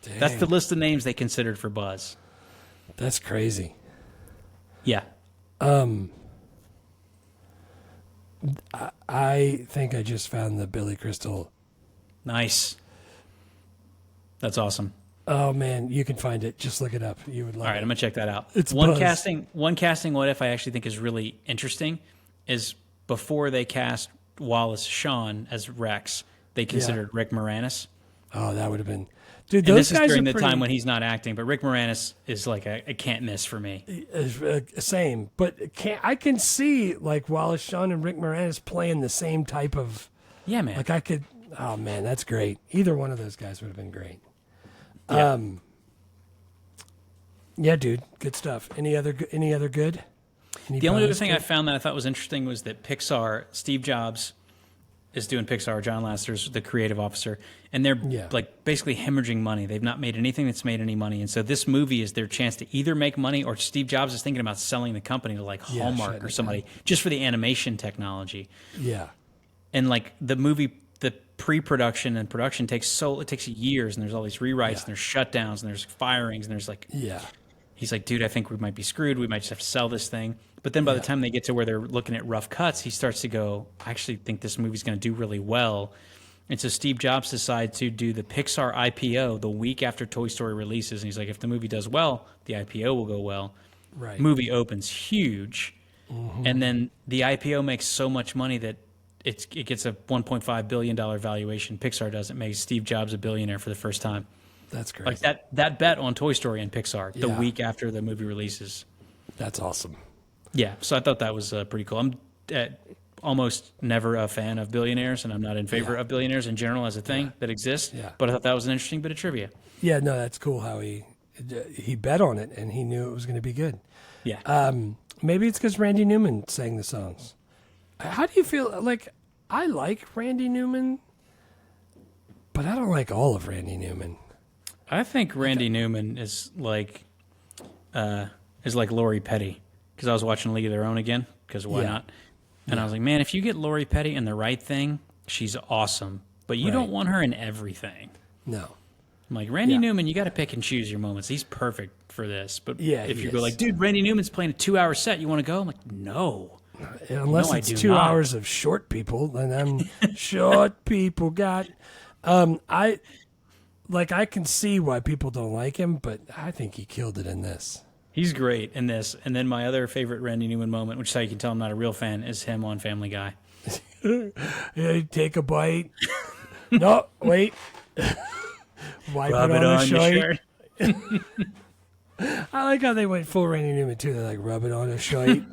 Dang. That's the list of names they considered for Buzz. That's crazy. Yeah. I think I just found the Billy Crystal. Nice. That's awesome. Oh man, you can find it. Just look it up. You would love it. All right, I'm gonna check that out. It's one Buzz. casting. What if I actually think is really interesting is before they cast Wallace Shawn as Rex, they considered Rick Moranis. Oh, that would have been, dude. And Those this guys is during are the time when he's not acting, but Rick Moranis is like a can't miss for me. Same, but I can see like Wallace Shawn and Rick Moranis playing the same type of. Yeah, man. Like I could. Oh man, that's great. Either one of those guys would have been great. Yeah. Yeah, dude, good stuff. Any other good? The only other thing I found that I thought was interesting was that Pixar, Steve Jobs is doing Pixar, John Lasseter's the creative officer, and they're like basically hemorrhaging money. They've not made anything that's made any money, and so this movie is their chance to either make money or Steve Jobs is thinking about selling the company to like Hallmark or somebody just for the animation technology. Yeah. And like the movie, the pre-production and production takes years, and there's all these rewrites and there's shutdowns and there's firings and there's like he's like, dude, I think we might be screwed. We might just have to sell this thing. But then by the time they get to where they're looking at rough cuts, he starts to go, I actually think this movie's going to do really well. And so Steve Jobs decided to do the Pixar IPO the week after Toy Story releases. And he's like, if the movie does well, the IPO will go well. Right. Movie opens huge. Mm-hmm. And then the IPO makes so much money that it gets a $1.5 billion valuation. Pixar does. It makes Steve Jobs a billionaire for the first time. That's great. Like that bet on Toy Story and Pixar the week after the movie releases. That's awesome. Yeah, so I thought that was pretty cool. I'm almost never a fan of billionaires, and I'm not in favor of billionaires in general as a thing that exists. Yeah. But I thought that was an interesting bit of trivia. Yeah, no, that's cool how he bet on it, and he knew it was going to be good. Yeah. Maybe it's because Randy Newman sang the songs. How do you feel? Like, I like Randy Newman, but I don't like all of Randy Newman. I think Randy Newman is like Lori Petty. because I was watching League of Their Own again, because why Yeah. not? And I was like, man, if you get Lori Petty in the right thing, she's awesome. But you don't want her in everything. No. I'm like, Randy Newman, you got to pick and choose your moments. He's perfect for this. But if you go like, dude, Randy Newman's playing a 2-hour set, you want to go? I'm like, no. Unless it's 2 hours of short people, then I'm short people got. I can see why people don't like him, but I think he killed it in this. He's great in this. And then my other favorite Randy Newman moment, which is how you can tell I'm not a real fan, is him on Family Guy. Yeah, take a bite. No, wait. Wipe Rub it on your shirt. shirt. I like how they went full Randy Newman too. They're like, rub it on a shirt.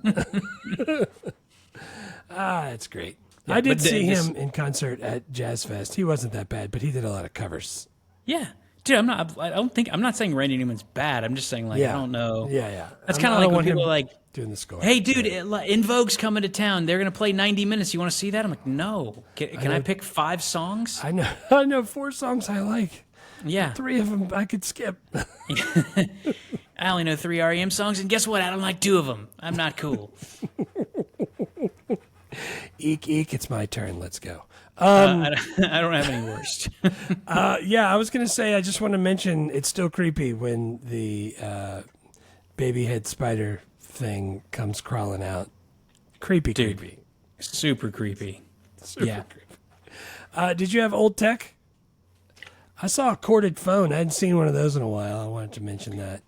That's great. Yeah, I did see him in concert at Jazz Fest. He wasn't that bad, but he did a lot of covers. Yeah. Dude, I'm not saying Randy Newman's bad. I'm just saying, like, I don't know. Yeah. That's kind of like when people are like, doing the score. hey, dude, In Vogue's coming to town. They're going to play 90 minutes. You want to see that? I'm like, no. Can I pick 5 songs? I know 4 songs I like. Yeah. 3 of them I could skip. I only know 3 REM songs, and guess what? I don't like 2 of them. I'm not cool. Eek, eek, it's my turn. Let's go. I don't have any worst. Yeah, I was going to say, I just want to mention, it's still creepy when the baby head spider thing comes crawling out. Creepy. Super creepy. Super creepy. Did you have old tech? I saw a corded phone. I hadn't seen one of those in a while. I wanted to mention that.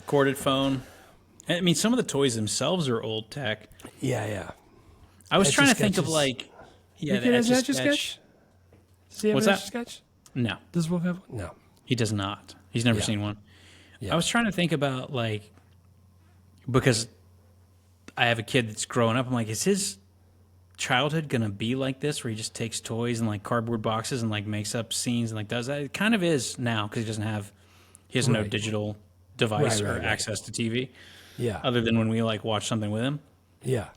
Corded phone. I mean, some of the toys themselves are old tech. Yeah. I was trying to think of like, the Etch-a-Sketch. Does he have What's an that? Etch-a-Sketch? No, Does Wolf have one? No. he does not. He's never seen one. Yeah. I was trying to think about like, because I have a kid that's growing up. I'm like, is his childhood gonna be like this, where he just takes toys and like cardboard boxes and like makes up scenes and like does that? It kind of is now because he has no digital device or access to TV. Yeah. Other than when we like watch something with him. Yeah.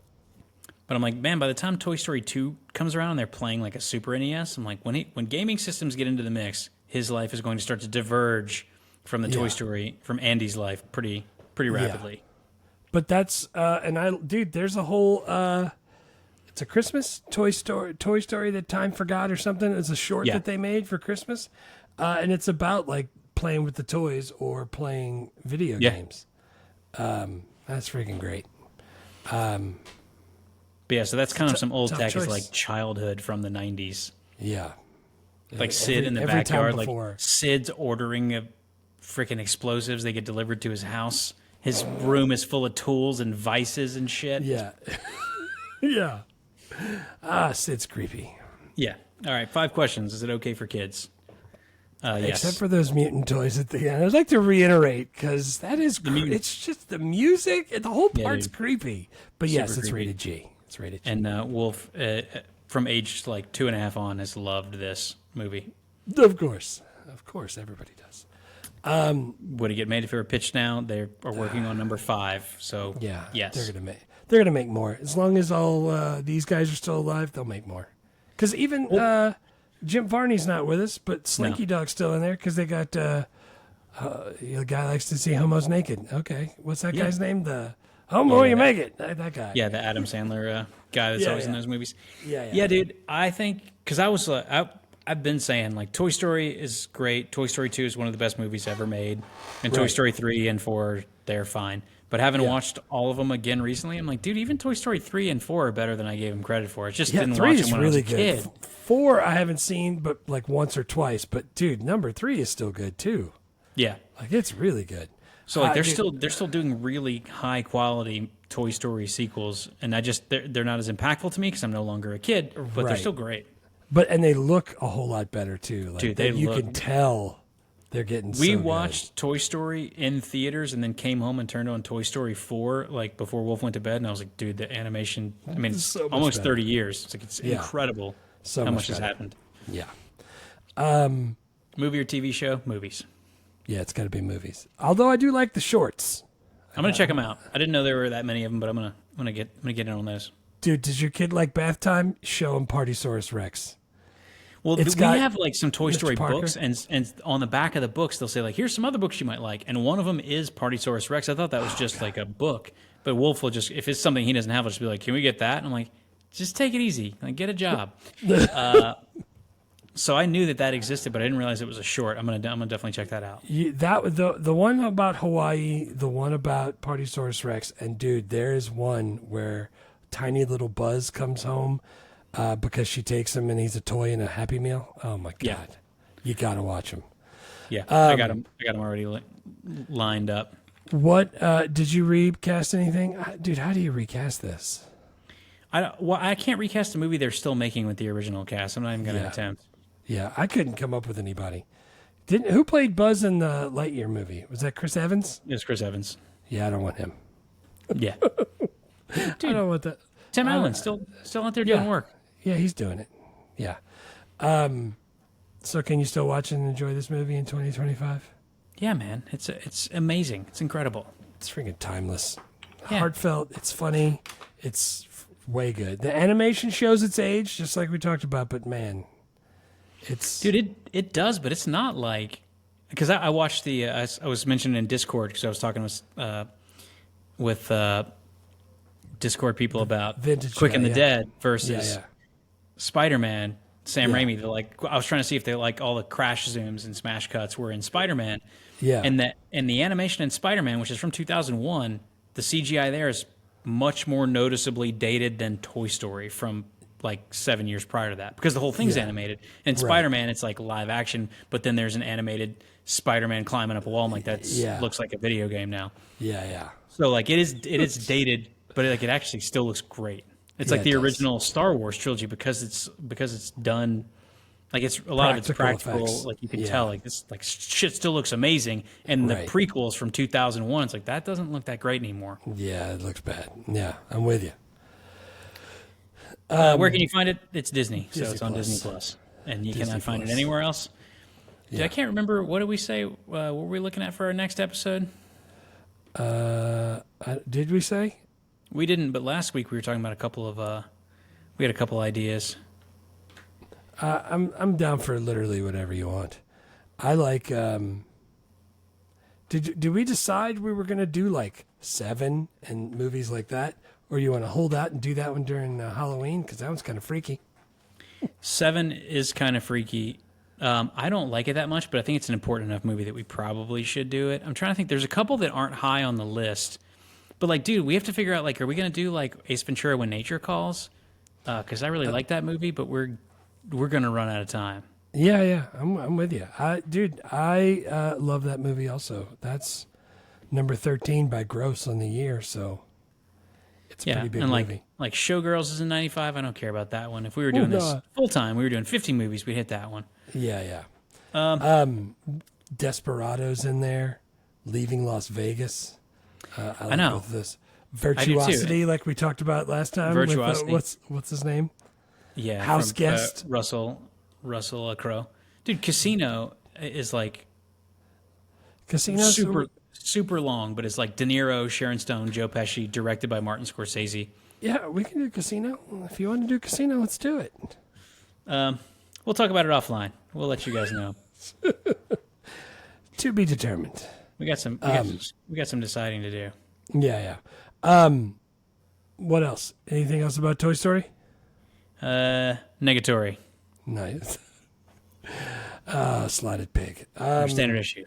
But I'm like, man, by the time Toy Story 2 comes around and they're playing like a Super NES, I'm like, when gaming systems get into the mix, his life is going to start to diverge from the Toy Story, from Andy's life pretty rapidly. But that's there's a whole it's a Christmas Toy Story that Time Forgot or something. It's a short that they made for Christmas. And it's about like playing with the toys or playing video games. That's freaking great. But yeah, so that's kind of some old tech choice. is like childhood from the 90s. Yeah. Like Sid in the every time backyard, like before. Sid's ordering freaking explosives. They get delivered to his house. His room is full of tools and vices and shit. Yeah. Yeah. Sid's creepy. Yeah. All right, 5 questions. Is it okay for kids? Yes. Except for those mutant toys at the end. I'd like to reiterate because that is it's just the music and the whole part's creepy. But yes, it's creepy. rated G. It's rated G. And Wolf, from age like 2.5 on, has loved this movie. Of course, everybody does. Would it get made if it were pitched now? They are working on number 5. So Yeah, yes, they're gonna make more as long as all these guys are still alive. They'll make more. Because even Jim Varney's not with us, but Slinky Dog's still in there because they got the guy likes to see homos naked. Okay, what's that guy's name? The homo you make it. That guy. Yeah, the Adam Sandler guy that's always in those movies. Yeah, dude. I think because I was I've been saying like Toy Story is great. Toy Story 2 is one of the best movies ever made, and Toy Story 3 and 4 they're fine. But having watched all of them again recently, I'm like, dude, even Toy Story 3 and 4 are better than I gave them credit for. I just didn't 3 watch is them when really I was a good. kid. 4 I haven't seen, but like once or twice. But dude, number 3 is still good too. Yeah. Like it's really good. So like they're still doing really high quality Toy Story sequels, and they're not as impactful to me because I'm no longer a kid, but they're still great. And they look a whole lot better too. Like, Dude, you can tell they're getting. We watched Toy Story in theaters and then came home and turned on Toy Story 4 like before Wolf went to bed, and I was like, dude, the animation. I mean, it's so much almost better. 30 years. It's like it's incredible how much has happened. Yeah. Movie or TV show? Movies. Yeah, it's got to be movies. Although I do like the shorts. I'm gonna check them out. I didn't know there were that many of them, but I'm gonna get in on those. Dude, does your kid like bath time? Show him Partysaurus Rex. Well, It's we got have like some Toy Mr. Story Parker. books, and on the back of the books they'll say like, "Here's some other books you might like," and one of them is Partysaurus Rex. I thought that was just like a book, But Wolf will just, if it's something he doesn't have, he'll just be like, "Can we get that?" And I'm like, "Just take it easy, like get a job." So I knew that existed, but I didn't realize it was a short. I'm gonna definitely check that out. The one about Hawaii, the one about Partysaurus Rex, and dude, there is one where tiny little Buzz comes home because she takes him and he's a toy in a Happy Meal. Oh my god, Yeah. You gotta watch him. Yeah, I got him. I got him already lined up. What did you recast anything, dude? How do you recast this? I can't recast a movie they're still making with the original cast. I'm not even gonna attempt. Yeah, I couldn't come up with anybody. Who played Buzz in the Lightyear movie? Was that Chris Evans? It's Chris Evans. Yeah, I don't want him. Yeah, I don't want that. Tim Allen still out there doing work. Yeah, he's doing it. Yeah. So can you still watch and enjoy this movie in 2025? Yeah, man, it's amazing. It's incredible. It's freaking timeless. Yeah. Heartfelt. It's funny. It's way good. The animation shows its age, just like we talked about, but man, it's... Dude, it does, but it's not like... Because I watched the... I was mentioning in Discord, because I was talking with Discord people about Vintage Quick and the yeah. Dead versus Yeah. Spider-Man, Sam Yeah. Raimi. They're like, I was trying to see if they like all the crash zooms and smash cuts were in Spider-Man. Yeah. And the animation in Spider-Man, which is from 2001, the CGI there is much more noticeably dated than Toy Story from like 7 years prior to that, because the whole thing's animated. And Spider-Man, it's like live action, but then there's an animated Spider-Man climbing up a wall. I'm like, looks like a video game now. Yeah. So like it is dated, but it actually still looks great. It's like the original Star Wars trilogy because it's done like it's a lot of it's practical. Effects. Like you can tell like this like shit still looks amazing. And the prequels from 2001, it's like that doesn't look that great anymore. Yeah, it looks bad. Yeah, I'm with you. Where can you find it? It's Disney, so Disney it's on Plus. Disney Plus, and you Disney cannot find Plus. it anywhere else. Dude, Yeah. I can't remember. What did we say? What were we looking at for our next episode? Did we say? We didn't, but last week we were talking about a couple of. We had a couple ideas. I'm down for literally whatever you want. I like. Did we decide we were gonna do like Seven and movies like that, or you want to hold out and do that one during Halloween because that one's kind of freaky? Seven is kind of freaky. I don't like it that much, but I think it's an important enough movie that we probably should do it. I'm trying to think. There's a couple that aren't high on the list, but like, dude, we have to figure out like, are we gonna do like Ace Ventura: When Nature Calls? Because I really like that movie, but we're gonna run out of time. Yeah, I'm with you. I love that movie also. That's number 13 by gross on the year, so it's a pretty big and movie. like Showgirls is in '95. I don't care about that one. If we were doing this full time, we were doing 50 movies, we'd hit that one. Yeah. Desperados in there, Leaving Las Vegas. I know. Both of this. Virtuosity, like we talked about last time. Virtuosity. With, what's his name? Yeah, House from, Guest. Russell Crowe. Dude, Casino is like Casino. super long, but it's like De Niro, Sharon Stone, Joe Pesci, directed by Martin Scorsese. Yeah, we can do Casino. If you want to do Casino, let's do it. We'll talk about it offline. We'll let you guys know. To be determined. We got some deciding to do. Yeah. What else? Anything else about Toy Story? Negatory. Nice. Slotted pig. Our standard issue.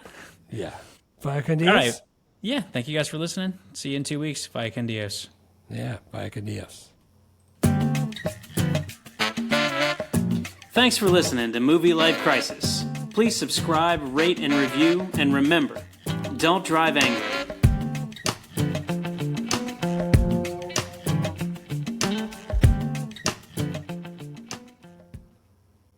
Yeah. Vaya con Dios. All right. Yeah. Thank you guys for listening. See you in 2 weeks. Vaya con Dios. Yeah. Vaya con Dios. Thanks for listening to Movie Life Crisis. Please subscribe, rate, and review. And remember, don't drive angry.